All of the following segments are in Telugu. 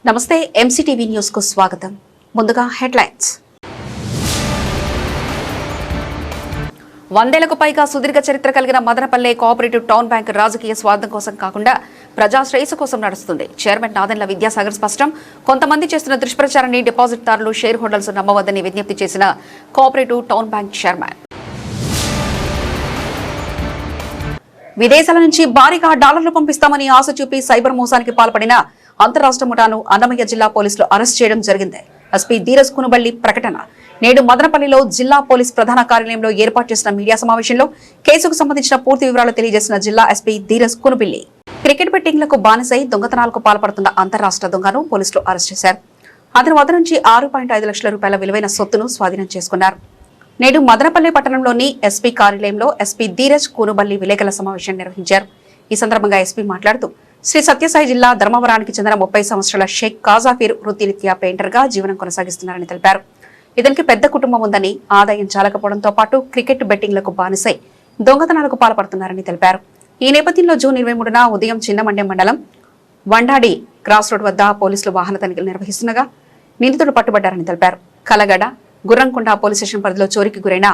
నమస్తే ఎంసీటీవీ న్యూస్ కు స్వాగతం. ముందుగా హెడ్లైన్స్. 100 ఏళ్లకు పైగా సుదీర్ఘ చరిత్ర కలిగిన మదనపల్లె కోఆపరేటివ్ టౌన్ బ్యాంక్ రాజకీయ స్వార్థం కోసం కాకుండా ప్రజా శ్రేయస్సు కోసం నడుస్తుంది. చైర్మన్ నాదెండ్ల విద్యాసాగర్ స్పష్టం. కొంతమంది చేస్తున్న దుష్ప్రచారాన్ని డిపాజిట్దారులు, షేర్ హోల్డర్స్ నమ్మవద్దని విజ్ఞప్తి చేసిన కోఆపరేటివ్ టౌన్ బ్యాంక్ చైర్మన్. విదేశాల నుంచి భారీగా డాలర్లు పంపిస్తామని ఆశ చూపి సైబర్ మోసానికి పాల్పడిన అంతరాష్ట్ర ముఠాను అన్నమయ్య జిల్లా పోలీసులు అరెస్ట్ చేయడం జరిగింది. ఎస్పీ ధీరజ్ కునుబల్లి ప్రకటన. నేడు మదనపల్లిలో జిల్లా పోలీస్ ప్రధాన కార్యాలయంలో ఏర్పాటు చేసిన మీడియా సమావేశంలో కేసుకు సంబంధించిన పూర్తి వివరాలు తెలియజేసిన జిల్లా ఎస్పీ ధీరజ్ కునుబల్లి, క్రికెట్ బెట్టింగ్లకు బానిసై దొంగతనాలకు పాల్పడుతున్న అంతరాష్ట్ర దొంగను పోలీసులు అరెస్ట్ చేశారు. అతని వద్ద నుంచి 6.5 లక్షల రూపాయల విలువైన సొత్తును స్వాధీనం చేసుకున్నారు. నేడు మదనపల్లి పట్టణంలోని ఎస్పీ కార్యాలయంలో ఎస్పీ ధీరజ్ కూనుబల్లి విలేకరుల సమావేశం నిర్వహించారు. ఈ సందర్భంగా ఎస్పీ మాట్లాడుతూ శ్రీ సత్యసాయి జిల్లా ధర్మవరానికి చెందిన 30 సంవత్సరాల షేక్ కాజాఫీర్ వృత్తిరీత్యా పెయింటర్ గా జీవనం కొనసాగిస్తున్నారని తెలిపారు. ఇతనికి పెద్ద కుటుంబం ఉందని, ఆదాయం చాలకపోవడంతో పాటు క్రికెట్ బెట్టింగ్లకు బానిసై దొంగతనాలకు పాల్పడుతున్నారని తెలిపారు. ఈ నేపథ్యంలో జూన్ 23న ఉదయం చిన్నమండ్యం మండలం వండాడి క్రాస్ రోడ్ వద్ద పోలీసులు వాహన తనిఖీలు నిర్వహిస్తుండగా నిందితుడు పట్టుబడ్డారని తెలిపారు. కలగడ, గుర్రంకొండ పోలీస్ స్టేషన్ పరిధిలో చోరీకి గురైన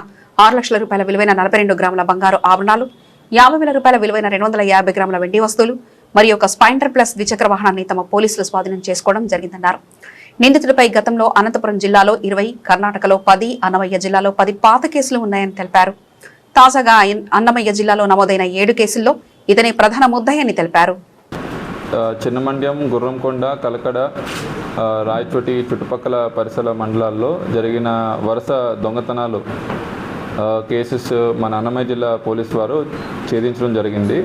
6 లక్షల రూపాయల విలువైన 42 గ్రాముల బంగారు ఆభరణాలు, 50,000 రూపాయల విలువైన 250 గ్రాముల వెండి వస్తువులు మరియు ఒక స్పైంటర్ ప్లస్ ద్విచక్ర వాహనాన్ని తమ పోలీసులు స్వాధీనం చేసుకోవడం జరిగిందన్నారు. నిందితుడిపై గతంలో అనంతపురం జిల్లాలో 20, కర్ణాటకలో 10, అన్నమయ్య జిల్లాలో 10 పాత కేసులు ఉన్నాయని తెలిపారు. తాజాగా అన్నమయ్య జిల్లాలో నమోదైన 7 కేసుల్లో ఇతని ప్రధాన ముద్దాయని తెలిపారు. చిన్నమండ్యం, గుర్రంకొండ, కలకడ, రాయచోటి చుట్టుపక్కల పరిసర మండలాల్లో జరిగిన వరుస దొంగతనాలు కేసెస్ మన అన్నమయ్య జిల్లా పోలీసు వారు ఛేదించడం జరిగింది.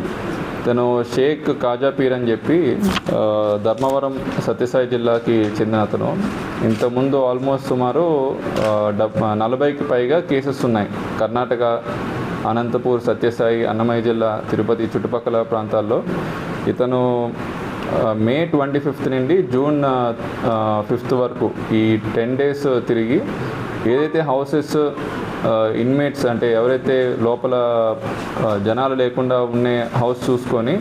తను షేక్ కాజాపీర్ అని చెప్పి ధర్మవరం సత్యసాయి జిల్లాకి చెందిన అతను. ఇంతకుముందు ఆల్మోస్ట్ సుమారు 40కి పైగా కేసెస్ ఉన్నాయి. కర్ణాటక, అనంతపూర్, సత్యసాయి, అన్నమయ్య జిల్లా, తిరుపతి చుట్టుపక్కల ప్రాంతాల్లో. ఇతను మే 25 నుండి జూన్ 5 వరకు ఈ 10 డేస్ తిరిగి ఏదైతే హౌసెస్ ఇన్మేట్స్ అంటే ఎవరైతే లోపల జనాలు లేకుండా ఉండే హౌస్ చూసుకొని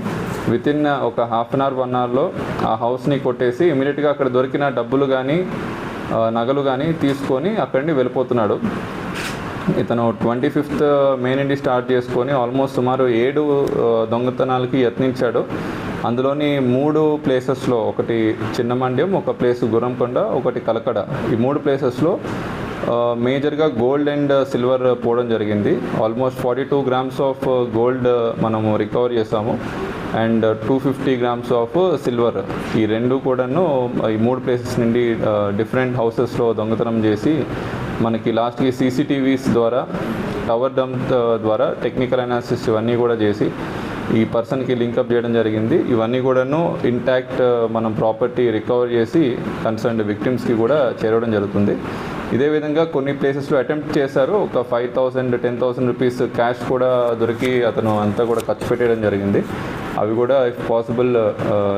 వితిన్ ఒక హాఫ్ అన్ అవర్ 1 అవర్లో ఆ హౌస్ని కొట్టేసి ఇమీడియట్గా అక్కడ దొరికిన డబ్బులు కానీ నగలు కానీ తీసుకొని అక్కడి నుండి వెళ్ళిపోతున్నాడు. ఇతను 25 మే నుండి స్టార్ట్ చేసుకొని ఆల్మోస్ట్ సుమారు 7 దొంగతనాలకి యత్నించాడు. అందులోని 3 ప్లేసెస్లో, ఒకటి చిన్నమండ్యం, ఒక ప్లేస్ గుర్రంకొండ, ఒకటి కలకడ, ఈ 3 ప్లేసెస్లో మేజర్గా గోల్డ్ అండ్ సిల్వర్ పోవడం జరిగింది. ఆల్మోస్ట్ 42 గ్రామ్స్ ఆఫ్ గోల్డ్ మనము రికవర్ చేసాము అండ్ 250 గ్రామ్స్ ఆఫ్ సిల్వర్. ఈ 2 కూడాను ఈ 3 ప్లేసెస్ నుండి డిఫరెంట్ హౌసెస్లో దొంగతనం చేసి మనకి లాస్ట్కి CCTVs ద్వారా, టవర్ డంప్ ద్వారా టెక్నికల్ అనాలిసిస్ ఇవన్నీ కూడా చేసి ఈ పర్సన్కి లింకప్ చేయడం జరిగింది. ఇవన్నీ కూడాను ఇంటాక్ట్ మనం ప్రాపర్టీ రికవర్ చేసి కన్సర్న్డ్ విక్టిమ్స్కి కూడా చేరడం జరుగుతుంది. ఇదే విధంగా కొన్ని ప్లేసెస్లో అటెంప్ట్ చేశారు. ఒక 5,000, 10,000 రూపీస్ క్యాష్ కూడా దొరికి అతను అంతా కూడా ఖర్చు పెట్టడం జరిగింది. అవి కూడా ఇఫ్ పాసిబుల్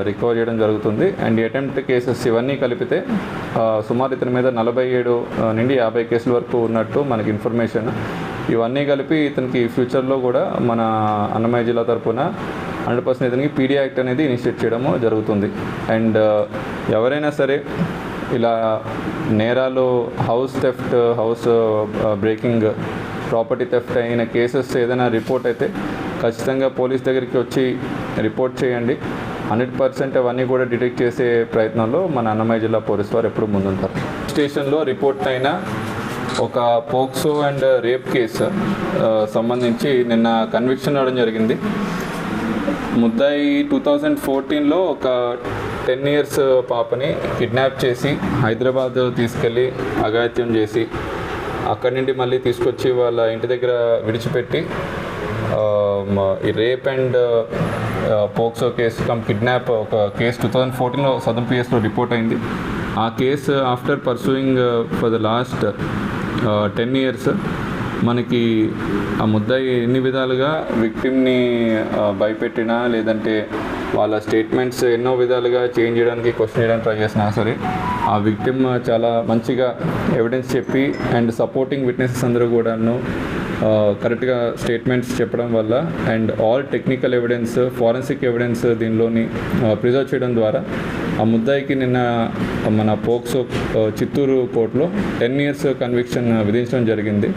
రికవర్ చేయడం జరుగుతుంది. అండ్ ఈ అటెంప్ట్ కేసెస్ ఇవన్నీ కలిపితే సుమారు ఇతని మీద 47 నుండి 50 కేసుల వరకు ఉన్నట్టు మనకి ఇన్ఫర్మేషన్. ఇవన్నీ కలిపి ఇతనికి ఫ్యూచర్లో కూడా మన అన్నమయ్య జిల్లా తరఫున 100% ఇతనికి PD యాక్ట్ అనేది ఇనిషియేట్ చేయడము జరుగుతుంది. అండ్ ఎవరైనా సరే ఇలా నేరాలు, house theft, house breaking, property theft అయిన కేసెస్ ఏదైనా రిపోర్ట్ అయితే ఖచ్చితంగా పోలీస్ దగ్గరికి వచ్చి రిపోర్ట్ చేయండి. 100% అవన్నీ కూడా డిటెక్ట్ చేసే ప్రయత్నంలో మన అన్నమయ్య జిల్లా పోలీసు వారు ఎప్పుడు ముందుంటారు. స్టేషన్లో రిపోర్ట్ అయిన ఒక పోక్సో అండ్ రేప్ కేసు సంబంధించి నిన్న కన్విక్షన్ అవ్వడం జరిగింది. ముద్దాయి 2014లో ఒక 10 years పాపని కిడ్నాప్ చేసి హైదరాబాద్ తీసుకెళ్ళి అఘాయిత్యం చేసి అక్కడి నుండి మళ్ళీ తీసుకొచ్చి వాళ్ళ ఇంటి దగ్గర విడిచిపెట్టి ఈ rape and POCSO case kidnap ఒక కేసు 2014లో సదర్న్ PSలో రిపోర్ట్ అయింది. ఆ case after pursuing for the last 10 years మనకి ఆ ముద్దాయి ఎన్ని విధాలుగా విక్టిమ్ని భయపెట్టినా లేదంటే వాళ్ళ స్టేట్మెంట్స్ ఎన్నో విధాలుగా చేంజ్ చేయడానికి, క్వశ్చన్ చేయడానికి ట్రై చేసినా సరే ఆ విక్టిమ్ చాలా మంచిగా ఎవిడెన్స్ చెప్పి అండ్ సపోర్టింగ్ విట్నెసెస్ అందరూ కూడాను కరెక్ట్గా స్టేట్మెంట్స్ చెప్పడం వల్ల and all technical evidence, forensic evidence దీనిలోని ప్రిజర్వ్ చేయడం ద్వారా ఆ ముద్దాయికి నిన్న మన పోక్సో చిత్తూరు కోర్టులో 10 years కన్విక్షన్ విధించడం జరిగింది.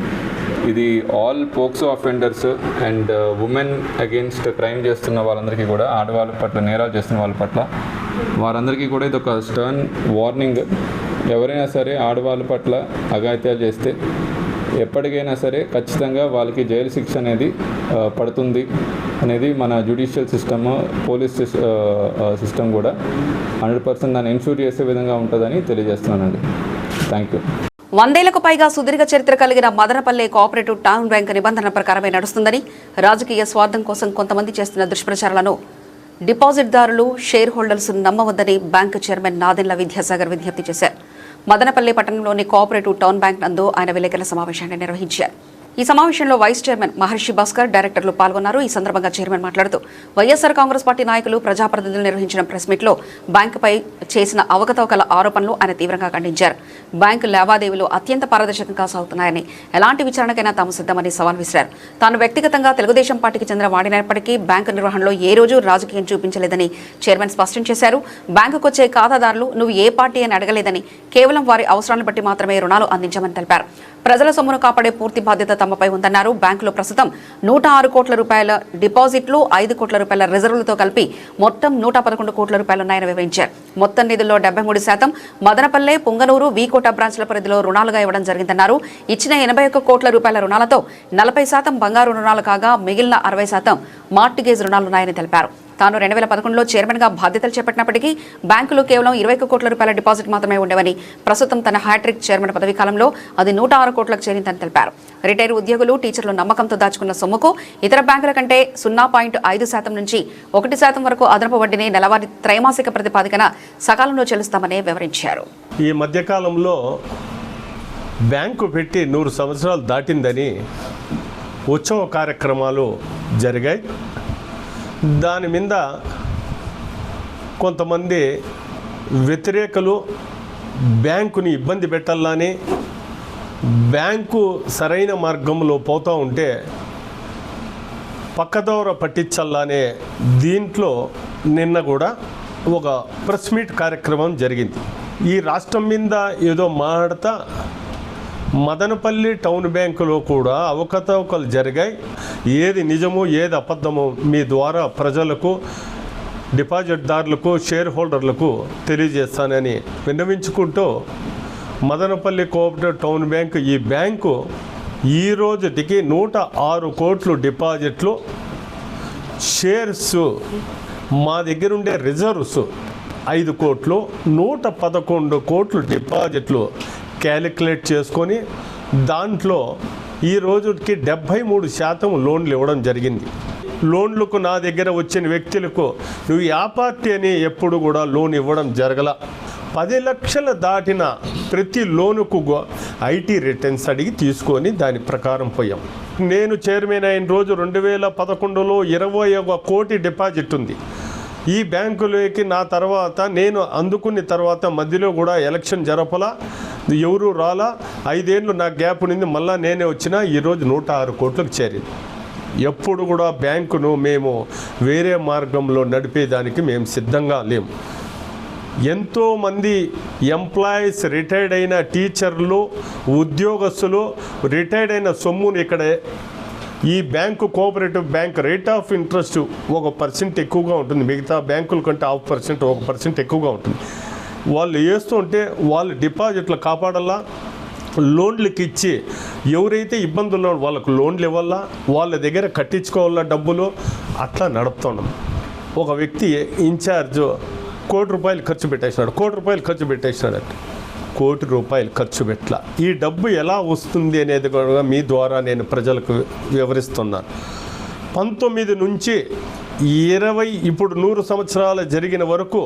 ఇది all POCSO offenders and women against crime చేస్తున్న వాళ్ళందరికీ కూడా, ఆడవాళ్ళ పట్ల నేరాలు చేస్తున్న వాళ్ళ పట్ల వారందరికీ కూడా ఇది ఒక స్టర్న్ వార్నింగ్. ఎవరైనా సరే ఆడవాళ్ళ పట్ల అఘాయిత్యాలు చేస్తే ఎప్పటికైనా సరే ఖచ్చితంగా వాళ్ళకి జైలు శిక్ష అనేది పడుతుంది అనేది మన జ్యుడిషియల్ సిస్టమ్, పోలీస్ సిస్టమ్ కూడా 100% దాన్ని ఎన్ష్యూర్ చేసే విధంగా ఉంటుందని తెలియజేస్తున్నానండి. Thank you. 100 ఏళ్లకు పైగా సుదీర్ఘ చరిత్ర కలిగిన మదనపల్లె కోఆపరేటివ్ టౌన్ బ్యాంక్ నిబంధనల ప్రకారమే నడుస్తుందని, రాజకీయ స్వార్థం కోసం కొంతమంది చేస్తున్న దుష్ప్రచారాలను డిపాజిట్దారులు, షేర్ హోల్డర్స్ నమ్మవద్దని బ్యాంకు చైర్మన్ నాదెండ్ల విద్యాసాగర్ విజ్ఞప్తి చేశారు. మదనపల్లె పట్టణంలోని కోఆపరేటివ్ టౌన్ బ్యాంక్ నందు ఆయన విలేకరుల సమావేశాన్ని నిర్వహించారు. ఈ సమావేశంలో వైస్ చైర్మన్ మహర్షి భాస్కర్, డైరెక్టర్లు పాల్గొన్నారు. ఈ సందర్భంగా చైర్మన్ మాట్లాడుతూ వైఎస్ఆర్ కాంగ్రెస్ పార్టీ నాయకులు, ప్రజాప్రతినిధులు నిర్వహించిన ప్రెస్ మీట్లో బ్యాంకుపై చేసిన అవకతవకల ఆరోపణలు ఆయన తీవ్రంగా ఖండించారు. బ్యాంకు లావాదేవీలు అత్యంత పారదర్శకంగా సాగుతున్నాయని, ఎలాంటి విచారణకైనా తాము సిద్ధమని సవాల్ విసిరారు. తాను వ్యక్తిగతంగా తెలుగుదేశం పార్టీకి చెందిన వాడినప్పటికీ బ్యాంకు నిర్వహణలో ఏ రోజు రాజకీయం చూపించలేదని చైర్మన్ స్పష్టం చేశారు. బ్యాంకుకు వచ్చే ఖాతాదారులు నువ్వు ఏ పార్టీ అని అడగలేదని, కేవలం వారి అవసరాలను బట్టి మాత్రమే రుణాలు అందించామని తెలిపారు. ప్రజల సొమ్మును కాపాడే పూర్తి బాధ్యత తమపై ఉందన్నారు. బ్యాంకులో ప్రస్తుతం 106 కోట్ల రూపాయల డిపాజిట్లు, 5 కోట్ల రూపాయల రిజర్వులతో కలిపి మొత్తం 111 కోట్ల రూపాయలున్నాయని వివరించారు. మొత్తం నిధుల్లో 73% మదనపల్లె, పుంగనూరు, వీకోట బ్రాంచ్ల పరిధిలో రుణాలుగా ఇవ్వడం జరిగిందన్నారు. ఇచ్చిన 81 కోట్ల రూపాయల రుణాలతో 40% బంగారు రుణాలు కాగా మిగిలిన 60% మార్టిగేజ్ రుణాలున్నాయని తెలిపారు. తాను 2011లో చైర్మన్గా బాధ్యతలు చేపట్టినప్పటికీ బ్యాంకులో కేవలం 21 కోట్ల రూపాయల డిపాజిట్ మాత్రమే ఉండేవని, ప్రస్తుతం తన హ్యాట్రిక్ చైర్మన్ పదవీ కాలంలో అది 106 కోట్లకు చేరిందని తెలిపారు. రిటైర్ ఉద్యోగులు, టీచర్లు నమ్మకంతో దాచుకున్న సొమ్ముకు ఇతర బ్యాంకుల కంటే 0.5% నుంచి 1% వరకు అదనపు వడ్డీని నెలవారీ త్రైమాసిక ప్రతిపాదికన సకాలంలో చెల్లిస్తామని వివరించారు. ఈ మధ్యకాలంలో బ్యాంకు పెట్టి 100 సంవత్సరాలు దాటిందని ఉత్సవ కార్యక్రమాలు జరిగాయి. దాని మీద కొంతమంది వ్యతిరేకులు బ్యాంకుని ఇబ్బంది పెట్టాలని, బ్యాంకు సరైన మార్గంలో పోతూ ఉంటే పక్కదోర పట్టించాలనే దీంట్లో నిన్న కూడా ఒక ప్రెస్ మీట్ కార్యక్రమం జరిగింది. ఈ రాష్ట్రం మీద ఏదో మాట్లాడుతా మదనపల్లి టౌన్ బ్యాంకులో కూడా అవకతవకలు జరిగాయి, ఏది నిజమో ఏది అబద్ధమో మీ ద్వారా ప్రజలకు, డిపాజిట్దారులకు, షేర్ హోల్డర్లకు తెలియజేస్తానని విన్నవించుకుంటూ మదనపల్లి కోఆపరేటివ్ టౌన్ బ్యాంకు, ఈ బ్యాంకు ఈ రోజుటికి 106 కోట్లు డిపాజిట్లు, షేర్స్ మా దగ్గర ఉండే రిజర్వ్స్ 5 కోట్లు, 111 కోట్లు డిపాజిట్లు క్యాలిక్యులేట్ చేసుకొని దాంట్లో ఈ రోజుకి 73% లోన్లు ఇవ్వడం జరిగింది. లోన్లకు నా దగ్గర వచ్చిన వ్యక్తులకు నువ్వు ఆ పార్టీ అని ఎప్పుడు కూడా లోన్ ఇవ్వడం జరగల. 10 లక్షలు దాటిన ప్రతి లోనుకు ఐటీ రిటర్న్స్ అడిగి తీసుకొని దాని ప్రకారం పోయాం. నేను చైర్మన్ అయిన రోజు 2011లో 21 కోటి డిపాజిట్ ఉంది ఈ బ్యాంకులోకి. నా తర్వాత నేను అందుకున్న తర్వాత మధ్యలో కూడా ఎలక్షన్ జరపలా, ఎవరు రాలా. 5 ఏళ్ళు నా గ్యాప్ ఉంది, మళ్ళీ నేనే వచ్చినా ఈరోజు 106 కోట్లకు చేరింది. ఎప్పుడు కూడా బ్యాంకును మేము వేరే మార్గంలో నడిపేదానికి మేము సిద్ధంగా లేము. ఎంతోమంది ఎంప్లాయీస్, రిటైర్డ్ అయిన టీచర్లు, ఉద్యోగస్తులు రిటైర్డ్ అయిన సొమ్మును ఇక్కడ ఈ bank, cooperative bank rate of interest 1% ఎక్కువగా ఉంటుంది, మిగతా బ్యాంకుల కంటే 0.5%, 1% ఎక్కువగా ఉంటుంది. వాళ్ళు వేస్తుంటే వాళ్ళు డిపాజిట్లు కాపాడాలా, లోన్లకి ఇచ్చి ఎవరైతే ఇబ్బందుల్లో వాళ్ళకు లోన్లు ఇవ్వాలా, వాళ్ళ దగ్గర కట్టించుకోవాలా డబ్బులు, అట్లా నడుపుతున్నాం. ఒక వ్యక్తి ఇన్ఛార్జ్ ₹1 కోటి ఖర్చు పెట్టేసినాడు, ₹1 కోటి రూపాయలు ఖర్చు పెట్టలా. ఈ డబ్బు ఎలా వస్తుంది అనేది కూడా మీ ద్వారా నేను ప్రజలకు వివరిస్తున్నాను. 19 నుంచి 20 ఇప్పుడు 100 సంవత్సరాలు జరిగిన వరకు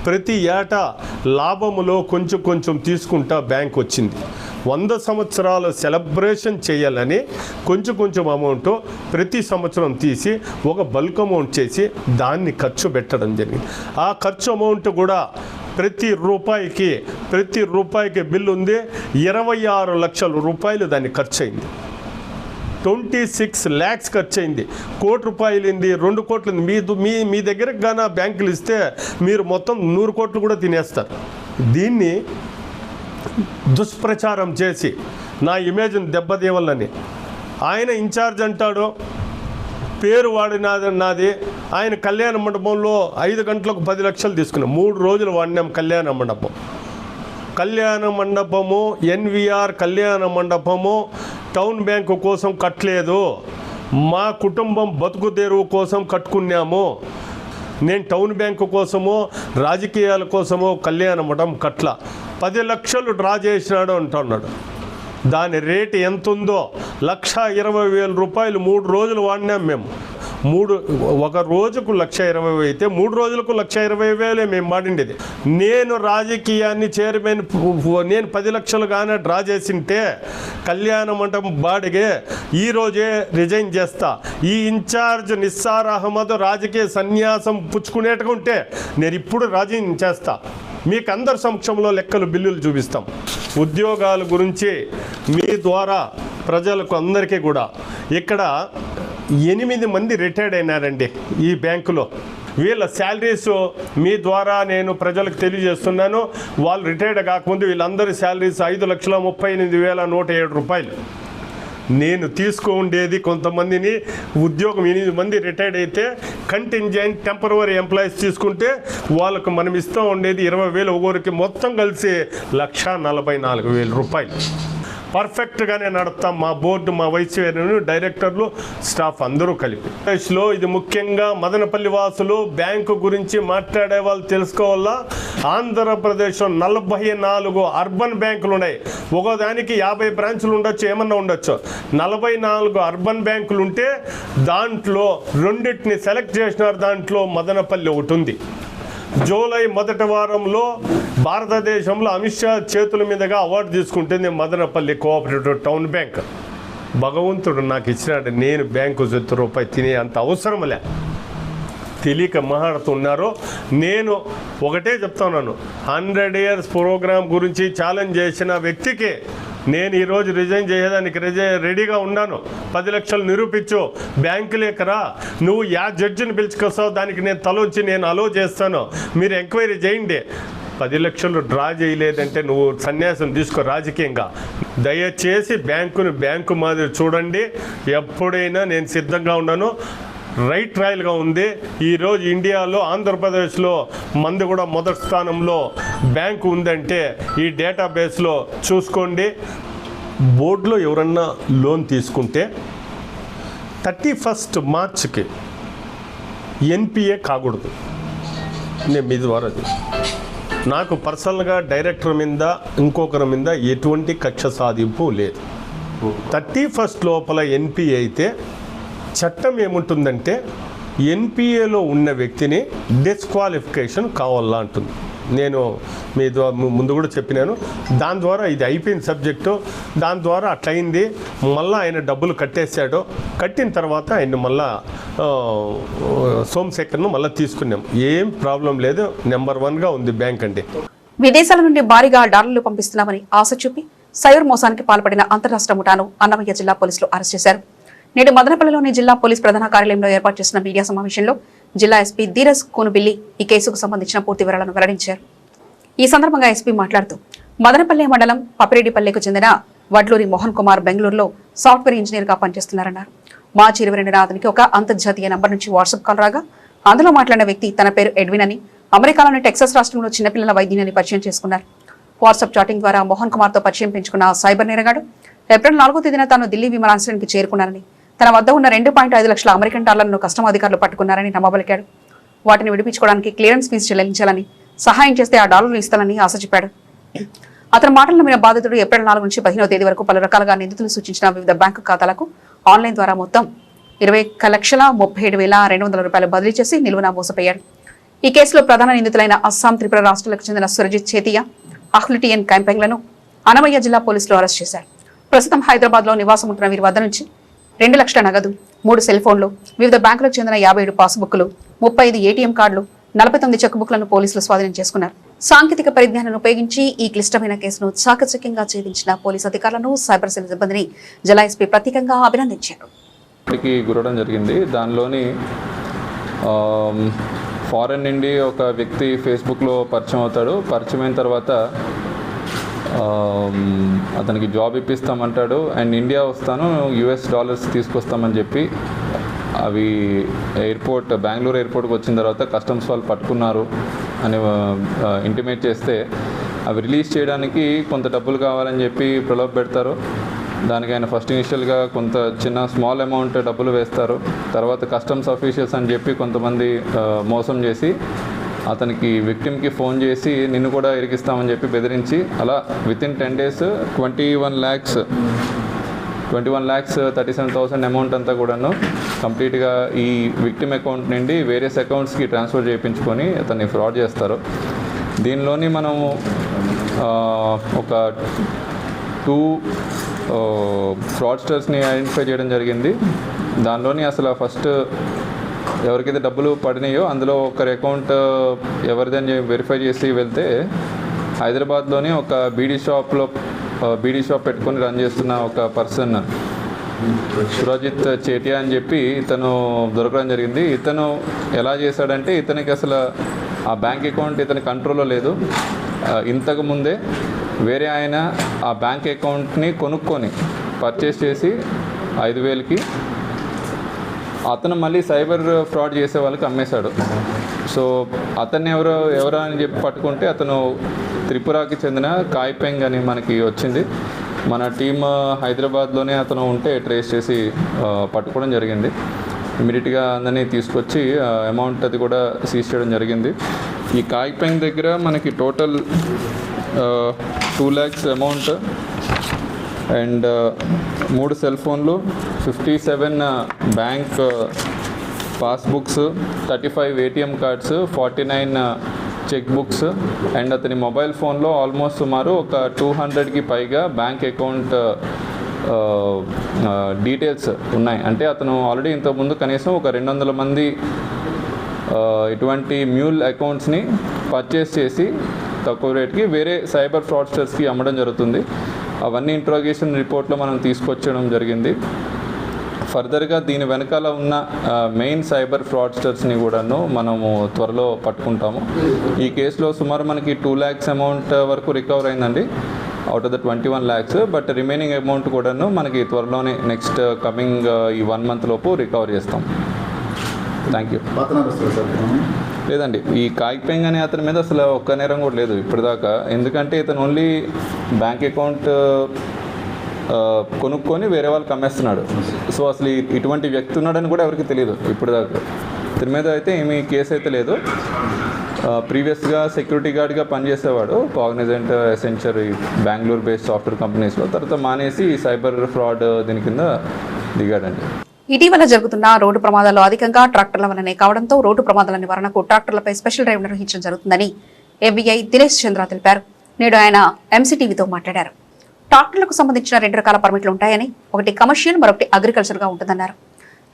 ప్రతి ఏటా లాభములో కొంచెం కొంచెం తీసుకుంటా బ్యాంక్ వచ్చింది. 100 సంవత్సరాలు సెలబ్రేషన్ చేయాలని కొంచెం కొంచెం అమౌంట్ ప్రతి సంవత్సరం తీసి ఒక బల్క్ అమౌంట్ చేసి దాన్ని ఖర్చు పెట్టడం జరిగింది. ఆ ఖర్చు అమౌంట్ కూడా ప్రతి రూపాయికి బిల్లు ఉంది. 26 లక్షల రూపాయలు దాన్ని ఖర్చు అయింది. 26 lakhs ఖర్చు అయింది. ₹1,00,00,000 2 కోట్లు మీ దగ్గరకు గాన బ్యాంకులు ఇస్తే మీరు మొత్తం 100 కోట్లు కూడా తినేస్తారు. దీన్ని దుష్ప్రచారం చేసి నా ఇమేజ్ని దెబ్బతీయాలని ఆయన ఇన్ఛార్జ్ అంటాడు, పేరు నాది. ఆయన కళ్యాణ మండపంలో 5 గంటలకు 10 లక్షలు తీసుకున్నాం. 3 రోజులు వాడినాం కళ్యాణ మండపము ఎన్విఆర్ కళ్యాణ మండపము టౌన్ బ్యాంకు కోసం కట్టలేదు, మా కుటుంబం బతుకు తెరువు కోసం కట్టుకున్నాము. నేను టౌన్ బ్యాంకు కోసమో రాజకీయాల కోసమో కళ్యాణ మండపం కట్ల. 10 లక్షలు డ్రా చేసినాడు అంటున్నాడు. దాని రేటు ఎంత ఉందో ₹1,20,000 3 రోజులు వాడినాం మేము. ఒక రోజుకు 1,20,000 అయితే 3 రోజులకు 1,20,000 మేము వాడిండేది. నేను రాజకీయాన్ని చైర్మన్ నేను 10 లక్షలు కానీ డ్రా చేసింటే కళ్యాణ మండపం బాడిగే ఈరోజే రిజైన్ చేస్తా. ఈ ఇన్ఛార్జ్ నిస్సార్ అహ్మద్ రాజకీయ సన్యాసం పుచ్చుకునేట్టుగా ఉంటే నేను ఇప్పుడు రిజైన్ చేస్తా. మీకు అందరి సమక్షంలో లెక్కలు బిల్లులు చూపిస్తాం. ఉద్యోగాల గురించి మీ ద్వారా ప్రజలకు అందరికీ కూడా ఇక్కడ 8 మంది రిటైర్డ్ అయినారండి ఈ బ్యాంకులో. వీళ్ళ శాలరీస్ మీ ద్వారా నేను ప్రజలకు తెలియజేస్తున్నాను. వాళ్ళు రిటైర్డ్ కాకముందు వీళ్ళందరి శాలరీస్ ₹5,38,107. నేను ఉండేది కొంతమందిని ఉద్యోగం 8 మంది రిటైర్డ్ అయితే కంటింజెంట్ టెంపరవరీ ఎంప్లాయీస్ తీసుకుంటే వాళ్ళకు మనం ఇస్తూ ఉండేది 20,000 ఒకరికి, మొత్తం కలిసి ₹1,44,000. పర్ఫెక్ట్గానే నడుపుతాం. మా బోర్డు, మా వైస్ చైర్మన్, డైరెక్టర్లు, స్టాఫ్ అందరూ కలిపి. దేశంలో ఇది ముఖ్యంగా మదనపల్లి వాసులు బ్యాంకు గురించి మాట్లాడే వాళ్ళు తెలుసుకోవాలా. ఆంధ్రప్రదేశ్లో 44 అర్బన్ బ్యాంకులు ఉన్నాయి. ఒకదానికి 50 బ్రాంచులు ఉండొచ్చు, ఏమన్నా ఉండొచ్చు. 44 అర్బన్ బ్యాంకులు ఉంటే దాంట్లో 2టిని సెలెక్ట్ చేసినారు. దాంట్లో మదనపల్లి ఒకటి ఉంది. జూలై మొదటి వారంలో భారతదేశంలో అమిత్ షా చేతుల మీదుగా అవార్డు తీసుకుంటుంది మదనపల్లి కోఆపరేటివ్ టౌన్ బ్యాంక్. భగవంతుడు నాకు ఇచ్చినాడు. నేను బ్యాంకు ₹1 తినే అంత అవసరంలే. తెలియక మాట్లాడుతున్నారు. నేను ఒకటే చెప్తున్నాను, 100 years ప్రోగ్రాం గురించి ఛాలెంజ్ చేసిన వ్యక్తికి నేను ఈరోజు రిజైన్ చేయడానికి రెడీగా ఉన్నాను. 10 లక్షలు నిరూపించు, బ్యాంకులేక రా, నువ్వు జడ్జిని పిలుచుకొస్తావు, దానికి నేను తలొంచి నేను అలో చేస్తాను, మీరు ఎంక్వైరీ చేయండి. 10 లక్షలు డ్రా చేయలేదంటే నువ్వు సన్యాసం తీసుకో రాజకీయంగా. దయచేసి బ్యాంకు మాదిరి చూడండి. ఎప్పుడైనా నేను సిద్ధంగా ఉన్నాను. రైట్ ట్రయల్గా ఉంది. ఈరోజు ఇండియాలో ఆంధ్రప్రదేశ్లో మంది కూడా మొదటి స్థానంలో బ్యాంకు ఉందంటే ఈ డేటాబేస్లో చూసుకోండి. బోర్డులో ఎవరన్నా లోన్ తీసుకుంటే 31 మార్చికి ఎన్పిఏ కాకూడదు. నేను మీ ద్వారా నాకు పర్సనల్గా డైరెక్టర్ మీద ఇంకొకరి మీద ఎటువంటి కక్ష సాధింపు లేదు. 31 లోపల ఎన్పిఏ అయితే చట్టం ఏముంటుందంటే ఎన్పిఏలో ఉన్న వ్యక్తిని డిస్క్వాలిఫికేషన్ కావాలా అంటుంది. నేను మీ ముందు కూడా చెప్పినాను. దాని ద్వారా ఇది అయిపోయిన సబ్జెక్టు. దాని ద్వారా అట్లయింది. మళ్ళీ ఆయన డబ్బులు కట్టేశాడు. కట్టిన తర్వాత ఆయన మళ్ళా సోమశేఖర్ను మళ్ళీ తీసుకున్నాం. ఏం ప్రాబ్లం లేదు. నెంబర్ 1గా ఉంది బ్యాంక్ అండి. విదేశాల నుండి భారీగా డాలర్లు పంపిస్తున్నామని ఆశ చూపి సైబర్ మోసానికి పాల్పడిన అంతరాష్ట్ర ముఠాను అన్నమయ్య జిల్లా పోలీసులు అరెస్ట్ చేశారు. నేడు మదనపల్లిలోని జిల్లా పోలీస్ ప్రధాన కార్యాలయంలో ఏర్పాటు చేసిన మీడియా సమావేశంలో జిల్లా ఎస్పీ ధీరజ్ కూనుబిల్లి ఈ కేసుకు సంబంధించిన పూర్తి వివరాలను వెల్లడించారు. ఈ సందర్భంగా ఎస్పీ మాట్లాడుతూ మదనపల్లి మండలం పపిరెడ్డిపల్లెకు చెందిన వడ్లూరి మోహన్ కుమార్ బెంగళూరులో సాఫ్ట్వేర్ ఇంజనీర్ గా పనిచేస్తున్నారన్నారు. మార్చి 22న అతనికి ఒక అంతర్జాతీయ నంబర్ నుంచి వాట్సాప్ కాల్ రాగా అందులో మాట్లాడిన వ్యక్తి తన పేరు ఎడ్విన్ అని, అమెరికాలోని టెక్సాస్ రాష్ట్రంలో చిన్నపిల్లల వైద్యుని పరిచయం చేసుకున్నారు. వాట్సాప్ చాటింగ్ ద్వారా మోహన్ కుమార్ తో పరిచయం పెంచుకున్న సైబర్ నేరగాడు ఏప్రిల్ 4వ తేదీన తాను ఢిల్లీ విమానాశ్రయానికి చేరుకున్నారని, తన వద్ద ఉన్న 2.5 లక్షల అమెరికన్ డాలర్లను కస్టమ్ అధికారులు పట్టుకున్నారని నమ్మబలికాడు. వాటిని విడిపించుకోవడానికి క్లియరెన్స్ ఫీజు చెల్లించాలని, సహాయం చేస్తే ఆ డాలర్లు ఇస్తానని ఆశ చెప్పాడు. అతని మాటలు నమ్మిన బాధితుడు ఏప్రిల్ 4 నుంచి 15వ తేదీ వరకు పలు రకాలుగా నిందితులు సూచించిన వివిధ బ్యాంకు ఖాతాలకు ఆన్లైన్ ద్వారా మొత్తం ₹21,37,200 బదిలీ చేసి నిలువున మోసపోయాడు. ఈ కేసులో ప్రధాన నిందితులైన అస్సాం, త్రిపుర రాష్ట్రాలకు చెందిన సురజిత్ చేతియా, అహ్లుటియన్ క్యాంపెంగ్లను అన్నమయ్య జిల్లా పోలీసులు అరెస్ట్ చేశారు. ప్రస్తుతం హైదరాబాద్ లో నివాసం ఉంటున్న వీరి వద్ద నుంచి 2 లక్షల నగదు, 3 సెల్ ఫోన్లు, వివిధ బ్యాంకులకు చెందిన 57 పాస్బుక్లు, 35 ఏటీఎం కార్డులు, 49 చెక్ బుక్లను పోలీసులు స్వాధీనం చేసుకున్నారు. సాంకేతిక పరిజ్ఞానాన్ని ఉపయోగించి ఈ క్లిష్టమైన కేసును చాకచక్యంగా ఛేదించిన పోలీసు అధికారులను సైబర్ సెల్ సిబ్బందిని జిల్లా ఎస్పీ ప్రత్యేకంగా అభినందించారు. గురవడం జరిగింది. దానిలోని ఫారెన్ నుండి ఒక వ్యక్తి ఫేస్బుక్లో పరిచయం అవుతాడు. పరిచయం అయిన తర్వాత అతనికి జాబ్ ఇప్పిస్తామంటాడు. అండ్ ఇండియా వస్తాను, $US తీసుకొస్తామని చెప్పి అవి బెంగళూరు ఎయిర్పోర్ట్కి వచ్చిన తర్వాత కస్టమ్స్ వాళ్ళు పట్టుకున్నారు అని ఇంటిమేట్ చేస్తే అవి రిలీజ్ చేయడానికి కొంత డబ్బులు కావాలని చెప్పి ప్రలోభ పెడతారు. దానికి ఆయన ఫస్ట్ ఇనిషియల్గా కొంత స్మాల్ అమౌంట్ డబ్బులు వేస్తారు. తర్వాత కస్టమ్స్ ఆఫీషియల్స్ అని చెప్పి కొంతమంది మోసం చేసి అతనికి విక్టిమ్కి ఫోన్ చేసి నిన్ను కూడా ఇరికిస్తామని చెప్పి బెదిరించి అలా వితిన్ 10 days 21,37,000 అమౌంట్ అంతా కూడాను కంప్లీట్గా ఈ విక్టిమ్ అకౌంట్ నుండి వేరియస్ అకౌంట్స్కి ట్రాన్స్ఫర్ చేయించుకొని అతన్ని ఫ్రాడ్ చేస్తారు. దీనిలోని మనం ఒక 2 ఫ్రాడ్స్టర్స్ని ఐడెంటిఫై చేయడం జరిగింది. దానిలోని అసలు ఫస్ట్ ఎవరికైతే డబ్బులు పడినాయో అందులో ఒకరి అకౌంట్ ఎవరిదని వెరిఫై చేసి వెళ్తే హైదరాబాద్లోని ఒక బీడీ షాప్ పెట్టుకొని రన్ చేస్తున్న ఒక పర్సన్ సురజిత్ చేటియా అని చెప్పి ఇతను దొరకడం జరిగింది. ఇతను ఎలా చేశాడంటే ఇతనికి అసలు ఆ బ్యాంక్ అకౌంట్ ఇతని కంట్రోల్లో లేదు. ఇంతకు ముందే వేరే ఆయన ఆ బ్యాంక్ అకౌంట్ని కొనుక్కొని పర్చేస్ చేసి 5,000కి అతను మళ్ళీ సైబర్ ఫ్రాడ్ చేసే వాళ్ళకి అమ్మేశాడు. సో అతన్ని ఎవరు అని చెప్పి పట్టుకుంటే అతను త్రిపురకి చెందిన కాయిపెంగ్ అని మనకి వచ్చింది. మన టీమ్ హైదరాబాద్లోనే అతను ఉంటే ట్రేస్ చేసి పట్టుకోవడం జరిగింది. ఇమీడియట్గా అందరినీ తీసుకొచ్చి అమౌంట్ అది కూడా సీజ్ చేయడం జరిగింది. ఈ కాయిపెంగ్ దగ్గర మనకి total 2 lakhs amount and 3 cell ఫోన్లు, 57 bank passbooks, 35 ATM cards, 49 cheque books and అతని మొబైల్ ఫోన్లో ఆల్మోస్ట్ సుమారు ఒక 200కి పైగా బ్యాంక్ అకౌంట్ డీటెయిల్స్ ఉన్నాయి. అంటే అతను ఆల్రెడీ ఇంతకుముందు కనీసం ఒక 200 మంది ఇటువంటి మ్యూల్ అకౌంట్స్ని పర్చేస్ చేసి తక్కువ రేట్కి వేరే సైబర్ ఫ్రాడ్స్టర్స్కి అమ్మడం జరుగుతుంది. అవన్నీ ఇంట్రోగేషన్ రిపోర్ట్లో మనం తీసుకొచ్చడం జరిగింది. ఫర్దర్గా దీని వెనకాల ఉన్న మెయిన్ సైబర్ ఫ్రాడ్స్టర్స్ని కూడాను మనము త్వరలో పట్టుకుంటాము. ఈ కేసులో సుమారు మనకి 2 lakhs అమౌంట్ వరకు రికవర్ అయిందండి out of the 21 lakhs. But remaining amount కూడాను మనకి త్వరలోనే నెక్స్ట్ కమింగ్ ఈ 1 month లోపు రికవర్ చేస్తాం. Thank you. లేదండి, ఈ కాయిపెంగ్ అనే అతని మీద అసలు ఒక్క నేరం కూడా లేదు ఇప్పటిదాకా. ఎందుకంటే ఇతను ఓన్లీ బ్యాంక్ అకౌంట్ కొనుక్కొని వేరే వాళ్ళకి అమ్మేస్తున్నాడు. సో అసలు ఇటువంటి వ్యక్తి ఉన్నాడని కూడా ఎవరికి తెలియదు ఇప్పటిదాకా. ఇతని మీద అయితే ఏమీ కేసు అయితే లేదు. ప్రీవియస్గా సెక్యూరిటీ గార్డ్గా పనిచేసేవాడు Cognizant, Accenture, Bengaluru based software కంపెనీస్లో. తర్వాత మానేసి సైబర్ ఫ్రాడ్ దీని కింద దిగాడండి. ఇటీవల జరుగుతున్న రోడ్డు ప్రమాదాలు అధికంగా ట్రాక్టర్ల వల్లనే కావడంతో రోడ్డు ప్రమాదాల నివారణకు ట్రాక్టర్లపై స్పెషల్ డ్రైవ్ నిర్వహించడం జరుగుతుందని ఎంవీఐ దినేష్ చంద్ర తెలిపారు. నేడు ఆయన ఎంసీటీవీతో మాట్లాడారు. ట్రాక్టర్లకు సంబంధించిన 2 రకాల పర్మిట్లు ఉంటాయని, ఒకటి కమర్షియల్, మరొకటి అగ్రికల్చర్గా ఉంటుందన్నారు.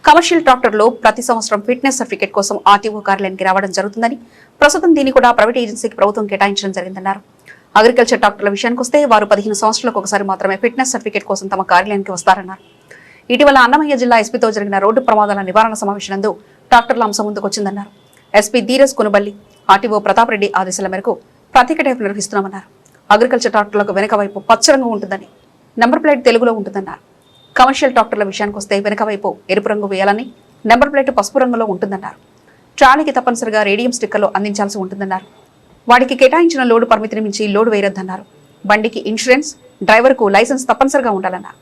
కమర్షియల్ ట్రాక్టర్లో ప్రతి సంవత్సరం ఫిట్నెస్ సర్టిఫికేట్ కోసం ఆర్టీఓ కార్యాలయానికి రావడం జరుగుతుందని, ప్రస్తుతం దీన్ని కూడా ప్రైవేట్ ఏజెన్సీకి ప్రభుత్వం కేటాయించడం జరిగిందన్నారు. అగ్రికల్చర్ ట్రాక్టర్ల విషయానికి వస్తే వారు 15 సంవత్సరాలకు ఒకసారి మాత్రమే ఫిట్నెస్ సర్టిఫికేట్ కోసం తమ కార్యాలయానికి వస్తారన్నారు. ఇటీవల అన్నమయ్య జిల్లా ఎస్పీతో జరిగిన రోడ్డు ప్రమాదాల నివారణ సమావేశనందు ట్రాక్టర్ల అంశం ముందుకొచ్చిందన్నారు. ఎస్పీ ధీరజ్ కునుబల్లి, ఆర్టీఓ ప్రతాప్ రెడ్డి ఆదేశాల మేరకు ప్రత్యేక డ్రైవ్ నిర్వహిస్తున్నామన్నారు. అగ్రికల్చర్ ట్రాక్టర్లకు వెనక వైపు పచ్చ రంగు ఉంటుందని, నెంబర్ ప్లేట్ తెలుగులో ఉంటుందన్నారు. కమర్షియల్ ట్రాక్టర్ల విషయానికి వస్తే వెనక వైపు ఎరుపు రంగు వేయాలని, నెంబర్ ప్లేట్ పసుపు రంగులో ఉంటుందన్నారు. ట్రాలీకి తప్పనిసరిగా రేడియం స్టిక్కర్లు అందించాల్సి ఉంటుందన్నారు. వాడికి కేటాయించిన లోడు పరిమితిని మించి లోడు వేయొద్దన్నారు. బండికి ఇన్సూరెన్స్, డ్రైవర్కు లైసెన్స్ తప్పనిసరిగా ఉండాలన్నారు.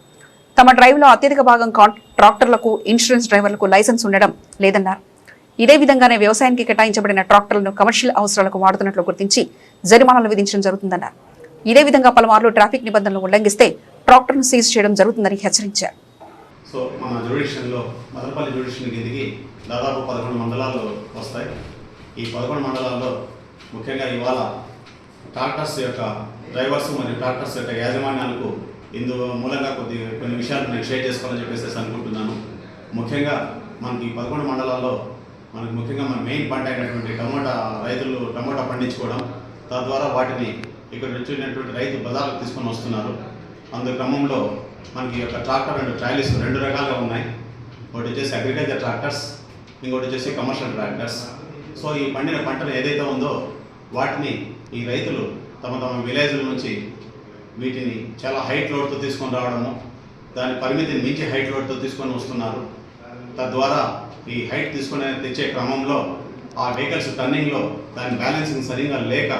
తమ డ్రైవ్లో అత్యధిక భాగం ట్రాక్టర్లకు ఇన్సూరెన్స్, డ్రైవర్లకు లైసెన్స్ ఉండడం లేదన్నారు. ఇదే విధంగానే వ్యవసాయానికి కేటాయించబడిన ట్రాక్టర్లను కమర్షియల్ అవసరాలకు వాడుతున్నట్లు గుర్తించి జరిమానాలు విధించడం జరుగుతుందన్నారు. ఇదే విధంగా పలుమార్లు ట్రాఫిక్ నిబంధనలు ఉల్లంఘిస్తే ట్రాక్టర్ను సీజ్ చేయడం జరుగుతుందని హెచ్చరించారు. సో మన జ్యుడిషియల్లో మదనపల్లి జ్యుడిషియల్ కిందికి దాదాపు 11 మండలాలు వస్తాయి. ఈ 11 మండలాల్లో ముఖ్యంగా ఇవాళ ట్రాక్టర్స్ యొక్క డ్రైవర్స్ మరియు ట్రాక్టర్స్ యొక్క యాజమాన్యాలకు ఇందు మూలంగా కొన్ని విషయాలు నేను షేర్ చేసుకోవాలని చెప్పేసి అనుకుంటున్నాను. ముఖ్యంగా మనకి 11 మండలాల్లో మనకి ముఖ్యంగా మన మెయిన్ పంట అయినటువంటి రైతులు టమోటా పండించుకోవడం, తద్వారా వాటిని ఇక్కడ వచ్చినటువంటి రైతు బజార్లకు తీసుకొని వస్తున్నారు. అందు క్రమంలో మనకి యొక్క ట్రాక్టర్ అండ్ ట్రాలీస్ 2 రకాలుగా ఉన్నాయి. ఒకటి వచ్చేసి అగ్రికల్చర్ ట్రాక్టర్స్, ఇంకోటి వచ్చేసి కమర్షియల్ ట్రాక్టర్స్. సో ఈ పండిన పంటను ఏదైతే ఉందో వాటిని ఈ రైతులు తమ విలేజ్ల నుంచి వీటిని చాలా హైట్ లోడ్తో తీసుకొని రావడము, దాని పరిమితిని మించి హైట్ లోడ్తో తీసుకొని వస్తున్నారు. తద్వారా ఈ హైట్ తీసుకొని తెచ్చే క్రమంలో ఆ వెహికల్స్ టర్నింగ్లో దాని బ్యాలెన్సింగ్ సరిగ్గా లేక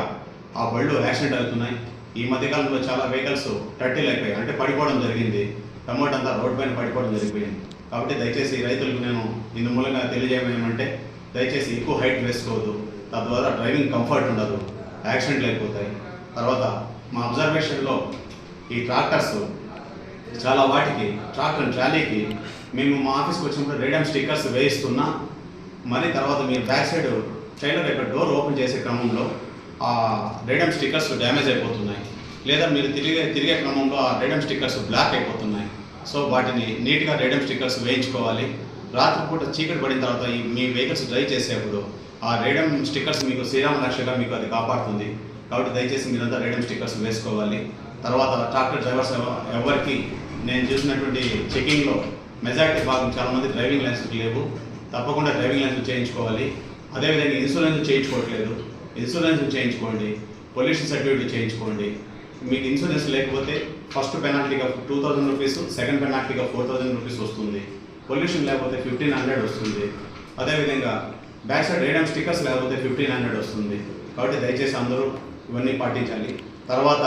ఆ బళ్ళు యాక్సిడెంట్ అవుతున్నాయి. ఈ మధ్యకాలంలో చాలా వెహికల్స్ టర్టిల్ అయిపోయాయి, అంటే పడిపోవడం జరిగింది. టమోటా అంతా రోడ్ పైన పడిపోవడం జరిగిపోయింది. కాబట్టి దయచేసి రైతులకు నేను ఇందు మూలంగా తెలియజేయడం ఏమంటే, దయచేసి ఎక్కువ హైట్ వేసుకోవద్దు. తద్వారా డ్రైవింగ్ కంఫర్ట్ ఉండదు, యాక్సిడెంట్లు అయిపోతాయి. తర్వాత మా అబ్జర్వేషన్లో ఈ ట్రాక్టర్స్ చాలా వాటికి ట్రాక్టర్ అండ్ ట్రాలీకి మేము మా ఆఫీస్కి వచ్చినప్పుడు రేడియం స్టిక్కర్స్ వేయిస్తున్నా, మరి తర్వాత మీరు బ్యాక్ సైడ్ ట్రైలర్ యొక్క డోర్ ఓపెన్ చేసే క్రమంలో ఆ రేడియం స్టిక్కర్స్ డ్యామేజ్ అయిపోతున్నాయి, లేదా మీరు తిరిగే క్రమంలో ఆ రేడియం స్టిక్కర్స్ బ్లాక్ అయిపోతున్నాయి. సో వాటిని నీట్గా రేడియం స్టిక్కర్స్ వేయించుకోవాలి. రాత్రిపూట చీకటి పడిన తర్వాత మీ వెహికల్స్ డ్రైవ్ చేసేప్పుడు ఆ రేడియం స్టిక్కర్స్ మీకు శ్రీరామ రక్షగా మీకు అది కాపాడుతుంది. కాబట్టి దయచేసి మీరంతా రేడియం స్టిక్కర్స్ వేసుకోవాలి. తర్వాత ట్రాక్టర్ డ్రైవర్స్ ఎవరికి నేను చూసినటువంటి చెకింగ్లో మెజారిటీ భాగం చాలామంది డ్రైవింగ్ లైసెన్స్ లేవు. తప్పకుండా డ్రైవింగ్ లైసెన్స్ చేయించుకోవాలి. అదేవిధంగా ఇన్సూరెన్స్ చేయించుకోవట్లేదు, ఇన్సూరెన్స్ చేయించుకోండి. పొల్యూషన్ సర్టిఫికేట్ చేయించుకోండి. మీకు ఇన్సూరెన్స్ లేకపోతే ఫస్ట్ పెనాల్టీగా 2000 రూపీస్, సెకండ్ పెనాల్టీగా 4000 రూపీస్ వస్తుంది. పొల్యూషన్ లేకపోతే 1500 వస్తుంది. అదేవిధంగా బ్యాక్ సైడ్ రేడియం స్టిక్కర్స్ లేకపోతే 1500 వస్తుంది. కాబట్టి దయచేసి అందరూ ఇవన్నీ పాటించాలి. తర్వాత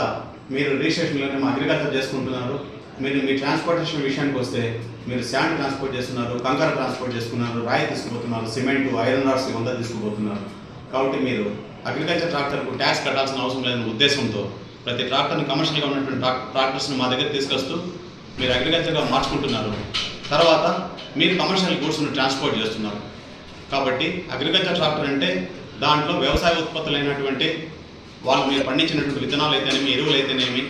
మీరు రిజిస్ట్రేషన్లోనే అగ్రికల్చర్ చేసుకుంటున్నారు. మీరు మీ ట్రాన్స్పోర్టేషన్ విషయానికి వస్తే మీరు శాండ్ ట్రాన్స్పోర్ట్ చేస్తున్నారు, కంకర ట్రాన్స్పోర్ట్ చేస్తున్నారు, రాయి తీసుకుపోతున్నారు, సిమెంటు, ఐరన్ రాడ్స్ ఇవంతా తీసుకుపోతున్నారు. కాబట్టి మీరు అగ్రికల్చర్ ట్రాక్టర్కు ట్యాక్స్ కట్టాల్సిన అవసరం లేని ఉద్దేశంతో ప్రతి ట్రాక్టర్ని కమర్షియల్గా ఉన్నటువంటి ట్రాక్టర్స్ని మా దగ్గర తీసుకొస్తూ మీరు అగ్రికల్చర్గా మార్చుకుంటున్నారు. తర్వాత మీరు కమర్షియల్ గూడ్స్ని ట్రాన్స్పోర్ట్ చేస్తున్నారు. కాబట్టి అగ్రికల్చర్ ట్రాక్టర్ అంటే దాంట్లో వ్యవసాయ ఉత్పత్తులైనటువంటి వాళ్ళు మీరు పండించినటువంటి విత్తనాలు అయితేనేమి, ఎరువులు అయితేనేమి,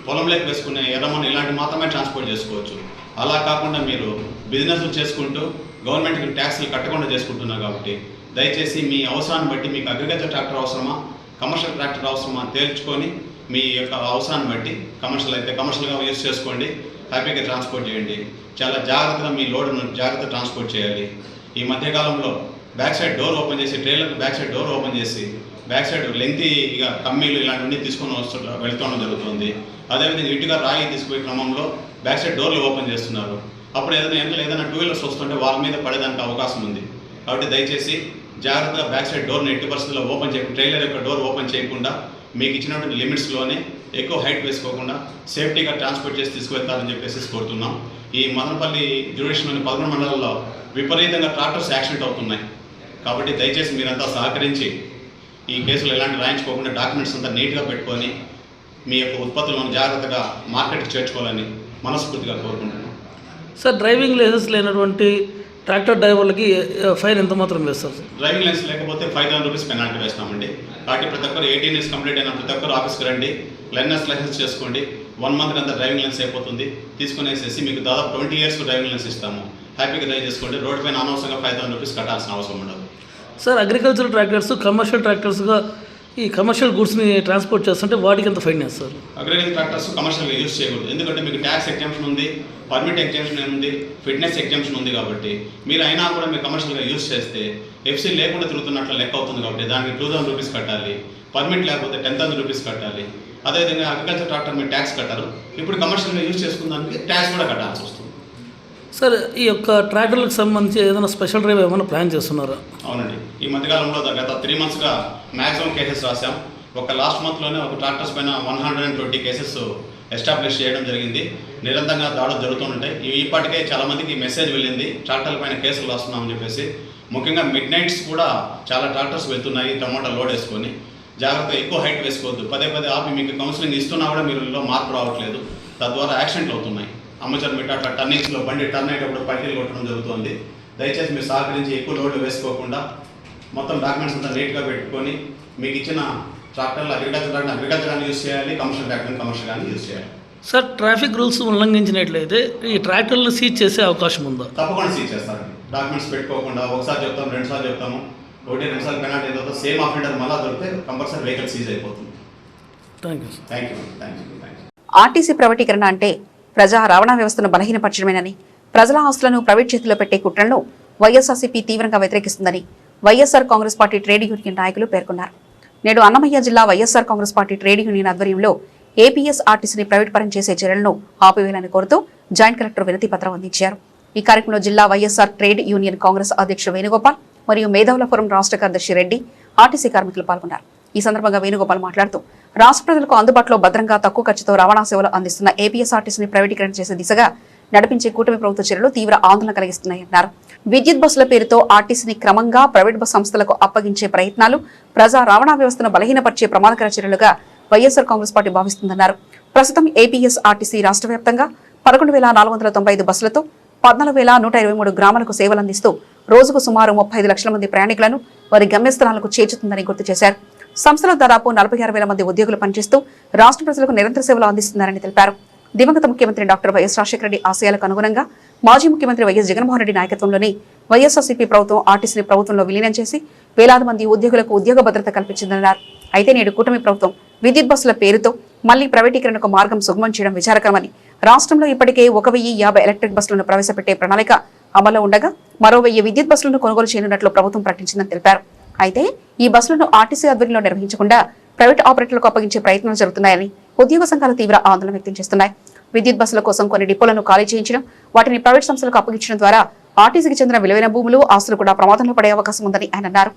పొలంలోకి వేసుకునే ఎర్రమన్ను ఇలాంటి మాత్రమే ట్రాన్స్పోర్ట్ చేసుకోవచ్చు. అలా కాకుండా మీరు బిజినెస్లు చేసుకుంటూ గవర్నమెంట్కి ట్యాక్స్లు కట్టకుండా చేసుకుంటున్నారు. కాబట్టి దయచేసి మీ అవసరాన్ని బట్టి మీకు అగ్రికల్చర్ ట్రాక్టర్ అవసరమా, కమర్షియల్ ట్రాక్టర్ అవసరమా తేల్చుకొని మీ యొక్క అవసరాన్ని బట్టి కమర్షియల్ అయితే కమర్షియల్గా యూజ్ చేసుకోండి, హ్యాపీగా ట్రాన్స్పోర్ట్ చేయండి. చాలా జాగ్రత్తగా మీ లోడ్ను జాగ్రత్తగా ట్రాన్స్పోర్ట్ చేయాలి. ఈ మధ్యకాలంలో బ్యాక్ సైడ్ డోర్ ఓపెన్ చేసి, trailer back side door open చేసి బ్యాక్ సైడ్ లెంగ్తీగా కమ్మీలు ఇలాంటివన్నీ తీసుకొని వెళ్తుండడం జరుగుతుంది. అదేవిధంగా ఇటుగా రాయి తీసుకుపోయే క్రమంలో బ్యాక్ సైడ్ డోర్లు ఓపెన్ చేస్తున్నారు. అప్పుడు ఏదైనా 2 వీలర్స్ వస్తుంటే వాళ్ళ మీద పడేదానికి అవకాశం ఉంది. కాబట్టి దయచేసి జాగ్రత్తగా బ్యాక్ సైడ్ డోర్ని ఎట్టి పరిస్థితుల్లో ఓపెన్ చేయకుండా, ట్రైలర్ యొక్క డోర్ ఓపెన్ చేయకుండా మీకు ఇచ్చినటువంటి లిమిట్స్లోనే ఎక్కువ హైట్ వేసుకోకుండా సేఫ్టీగా ట్రాన్స్పోర్ట్ చేసి తీసుకువెళ్తారని చెప్పేసి కోరుతున్నాం. ఈ మదనపల్లి జ్యుడిషియల్లోని 11 మండలాల్లో విపరీతంగా ట్రాక్టర్స్ యాక్సిడెంట్ అవుతున్నాయి. కాబట్టి దయచేసి మీరంతా సహకరించి ఈ కేసులు ఎలాంటి రాయించుకోకుండా డాక్యుమెంట్స్ అంతా నీట్గా పెట్టుకొని మీ యొక్క ఉత్పత్తులను జాగ్రత్తగా మార్కెట్కి చేర్చుకోవాలని మనస్ఫూర్తిగా కోరుకుంటున్నాను. సార్, డ్రైవింగ్ లైసెన్స్ లేనటువంటి ట్రాక్టర్ డ్రైవర్లకి ఫైన్ ఎంత మాత్రం వేస్తారు సార్? డ్రైవింగ్ లైసెన్స్ లేకపోతే 5000 రూపీస్ పెనాల్టీ వేస్తామండి. కాబట్టి ప్రతి ఒక్కరు 18 ఇయర్స్ కంప్లీట్ అయిన ప్రతి ఒక్కరు ఆఫీస్కి రండి, లెర్నర్స్ లైసెన్స్ చేసుకోండి. 1 మంత్ అంతా డ్రైవింగ్ లైసెన్స్ అయిపోతుంది. తీసుకునేసేసి మీకు దాదాపు 20 ఇయర్స్ డ్రైవింగ్ లైసెన్స్ ఇస్తాము. హ్యాపీగా డ్రైవ్ చేసుకోండి. రోడ్డు పైన అనవసరంగా 5000 రూపీస్ కట్టాల్సిన అవసరం ఉండదు. సార్, అగ్రికల్చర్ ట్రాక్టర్స్, కమర్షియల్ ట్రాక్టర్స్గా ఈ కమర్షియల్ గూడ్స్ని ట్రాన్స్పోర్ట్ చేస్తుంటే వాటికి ఎంత ఫైన్ వేస్తారు? అగ్రికల్చర్ ట్రాక్టర్స్ కమర్షియల్గా యూజ్ చేయకూడదు. ఎందుకంటే మీకు ట్యాక్స్ ఎగ్జామ్షన్ ఉంది, పర్మిట్ ఎగ్జామ్షన్ ఉంది, ఫిట్నెస్ ఎగ్జామ్షన్ ఉంది. కాబట్టి మీరు అయినా కూడా మీరు కమర్షియల్గా యూజ్ చేస్తే ఎఫ్సీ లేకుండా తిరుగుతున్నట్లు లెక్క అవుతుంది. కాబట్టి దానికి 2000 రూపీస్ కట్టాలి. పర్మిట్ లేకపోతే 10,000 రూపీస్ కట్టాలి. అదేవిధంగా అగ్రికల్చర్ ట్రాక్టర్ మీరు ట్యాక్స్ కట్టారు. ఇప్పుడు కమర్షియల్గా యూజ్ చేసుకున్న దానికి ట్యాక్స్ కూడా కట్టాల్సి వస్తుంది. సార్, ఈ యొక్క ట్రాక్టర్లకు సంబంధించి ఏదైనా స్పెషల్ డ్రైవ్ ఏమైనా ప్లాన్ చేస్తున్నారా? అవునండి. ఈ మధ్యకాలంలో గత 3 మంత్స్గా మ్యాక్సిమం కేసెస్ రాసాం. ఒక లాస్ట్ మంత్లోనే ఒక ట్రాక్టర్స్ పైన 120 కేసెస్ ఎస్టాబ్లిష్ చేయడం జరిగింది. నిరంతరంగా దాడులు జరుగుతుంటాయి. ఈపాటికే చాలామందికి మెసేజ్ వెళ్ళింది, ట్రాక్టర్ల పైన కేసులు రాస్తున్నామని చెప్పేసి. ముఖ్యంగా మిడ్ నైట్స్ కూడా చాలా ట్రాక్టర్స్ వెళ్తున్నాయి టమోటా లోడ్ వేసుకొని. జాగ్రత్త, ఎక్కువ హైట్ వేసుకోవద్దు. పదే ఆపి మీకు కౌన్సిలింగ్ ఇస్తున్నా కూడా మీరులో మార్పు రావట్లేదు. తద్వారా యాక్సిడెంట్లు అవుతున్నాయి. అమ్మచర్ మీట అట్లా టర్నింగ్స్లో బండి టర్న్ అయ్యేటప్పుడు పల్టీలు కొట్టడం జరుగుతుంది. దయచేసి మీరు సహకరించి ఎక్కువ లోడ్లు వేసుకోకుండా మొత్తం డాక్యుమెంట్స్ అంతా నీట్గా పెట్టుకొని మీకు ఇచ్చిన ట్రాక్టర్లు అగ్రికల్చర్ కానీ యూజ్ చేయాలి, కమర్షియల్ ట్రాక్టర్ కమర్షియల్ కానీ యూజ్ చేయాలి. సార్, ట్రాఫిక్ రూల్స్ ఉల్లంఘించినట్లయితే ఈ ట్రాక్టర్లు సీజ్ చేసే అవకాశం ఉందా? తప్పకుండా సీజ్ చేస్తారండి. డాక్యుమెంట్స్ పెట్టుకోకుండా ఒకసారి చెప్తాము, 2 సార్లు చెప్తాము. 1-2 నిమిషాలు పెనాల్టీ అయిన తర్వాత సేమ్ ఆఫెండర్ మళ్ళీ దొరికితే కంపల్సరీ వెహికల్ సీజ్ అయిపోతుంది. Thank you sir. Thank you. RTC ప్రైవేటీకరణ అంటే ప్రజా రవాణా వ్యవస్థను బలహీనపరచడమేనని, ప్రజల ఆస్తులను ప్రైవేట్ చేతిలో పెట్టే కుట్రలను వైఎస్ఆర్సీపీ తీవ్రంగా వ్యతిరేకిస్తుందని YSR Congress party trade union నాయకులు పేర్కొన్నారు. నేడు అన్నమయ్య జిల్లా YSR Congress party trade union ఆధ్వర్యంలో ఏపీఎస్ ఆర్టీసీని ప్రైవేట్ పరం చేసే చర్యలను ఆపివేయాలని కోరుతూ జాయింట్ కలెక్టర్ వినతి పత్రం అందించారు. ఈ కార్యక్రమంలో జిల్లా వైఎస్ఆర్ ట్రేడ్ యూనియన్ కాంగ్రెస్ అధ్యక్షుడు వేణుగోపాల్ మరియు మేధావులపురం రాష్ట్ర కార్యదర్శి రెడ్డి, ఆర్టీసీ కార్మికులు పాల్గొన్నారు. ఈ సందర్భంగా వేణుగోపాల్ మాట్లాడుతూ రాష్ట్ర ప్రజలకు అందుబాటులో భద్రంగా తక్కువ ఖర్చుతో రవాణా సేవలు అందిస్తున్న ఏపీఎస్ ఆర్టీసీని ప్రైవేటీకరణ చేసే దిశగా నడిపించే కూటమి ప్రభుత్వ చర్యలు తీవ్ర ఆందోళన కలిగిస్తున్నాయన్నారు. విద్యుత్ బస్సుల పేరుతో ఆర్టీసీని క్రమంగా ప్రైవేట్ బస్ సంస్థలకు అప్పగించే ప్రయత్నాలు ప్రజా రవాణా వ్యవస్థను బలహీనపరిచే ప్రమాదకర చర్యలుగా వైఎస్ఆర్ కాంగ్రెస్ పార్టీ భావిస్తుందన్నారు. ప్రస్తుతం ఏపీఎస్ ఆర్టీసీ రాష్ట్ర వ్యాప్తంగా 11,495 బస్సులతో 14,123 గ్రామాలకు సేవలందిస్తూ రోజుకు సుమారు 35 లక్షల మంది ప్రయాణికులను వారి గమ్యస్థానాలకు చేర్చుతుందని గుర్తు చేశారు. సంస్థలో దాదాపు 46,000 మంది ఉద్యోగులు పనిచేస్తూ రాష్ట్ర ప్రజలకు నిరంతర సేవలు అందిస్తున్నారని తెలిపారు. దివంగత ముఖ్యమంత్రి డాక్టర్ వైఎస్ రాజశేఖర రెడ్డి ఆశయాలకు అనుగుణంగా మాజీ ముఖ్యమంత్రి వైఎస్ జగన్మోహన్ రెడ్డి నాయకత్వంలోని వైఎస్ఆర్సీపీ ప్రభుత్వం ఆర్టీసీని ప్రభుత్వంలో విలీనం చేసి వేలాది మంది ఉద్యోగులకు ఉద్యోగ భద్రత కల్పించిందన్నారు. అయితే నేడు కూటమి ప్రభుత్వం విద్యుత్ బస్సుల పేరుతో మళ్లీ ప్రైవేటీకరణకు మార్గం సుగమం చేయడం విచారకరమని, రాష్ట్రంలో ఇప్పటికే 1,050 ఎలక్ట్రిక్ బస్సులను ప్రవేశపెట్టే ప్రణాళిక అమల్లో ఉండగా మరో 1,000 విద్యుత్ బస్సులను కొనుగోలు చేయనున్నట్లు ప్రభుత్వం ప్రకటించిందని తెలిపారు. అయితే ఈ బస్సులను ఆర్టీసీ ఆధ్వర్యంలో నిర్వహించకుండా ప్రైవేట్ ఆపరేటర్లకు అప్పగించే ప్రయత్నాలు జరుగుతున్నాయని ఉద్యోగ సంఘాలు తీవ్ర ఆందోళన వ్యక్తం చేస్తున్నాయి. విద్యుత్ బస్సుల కోసం కొన్ని డిపోలను ఖాళీ చేయించడం, వాటిని ప్రైవేట్ సంస్థలకు అప్పగించడం ద్వారా ఆర్టీసీకి చెందిన విలువైన భూములు, ఆస్తులు కూడా ప్రమాదంలో పడే అవకాశం ఉందని ఆయన అన్నారు.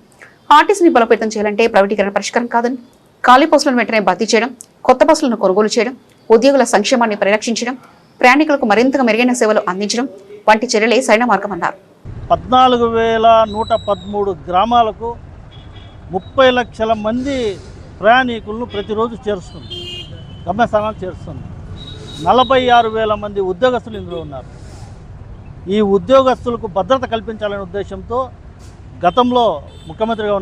ఆర్టీసీని బలోపేతం చేయాలంటే ప్రైవేటీకరణ పరిష్కారం కాదని, ఖాళీ పోస్టులను వెంటనే భర్తీ చేయడం, కొత్త బస్సులను కొనుగోలు చేయడం, ఉద్యోగుల సంక్షేమాన్ని పరిరక్షించడం, ప్రయాణికులకు మరింతగా మెరుగైన సేవలు అందించడం వంటి చర్యలే సరైన మార్గమన్నారు. 14,113 గ్రామాలకు 30 లక్షల మంది ప్రయాణికులను ప్రతిరోజు చేరుస్తుంది, గమ్యస్థానాలు చేరుస్తుంది. 46,000 మంది ఉద్యోగస్తులు ఇందులో ఉన్నారు. ఈ ఉద్యోగస్తులకు భద్రత కల్పించాలనే ఉద్దేశంతో గతంలో ముఖ్యమంత్రిగా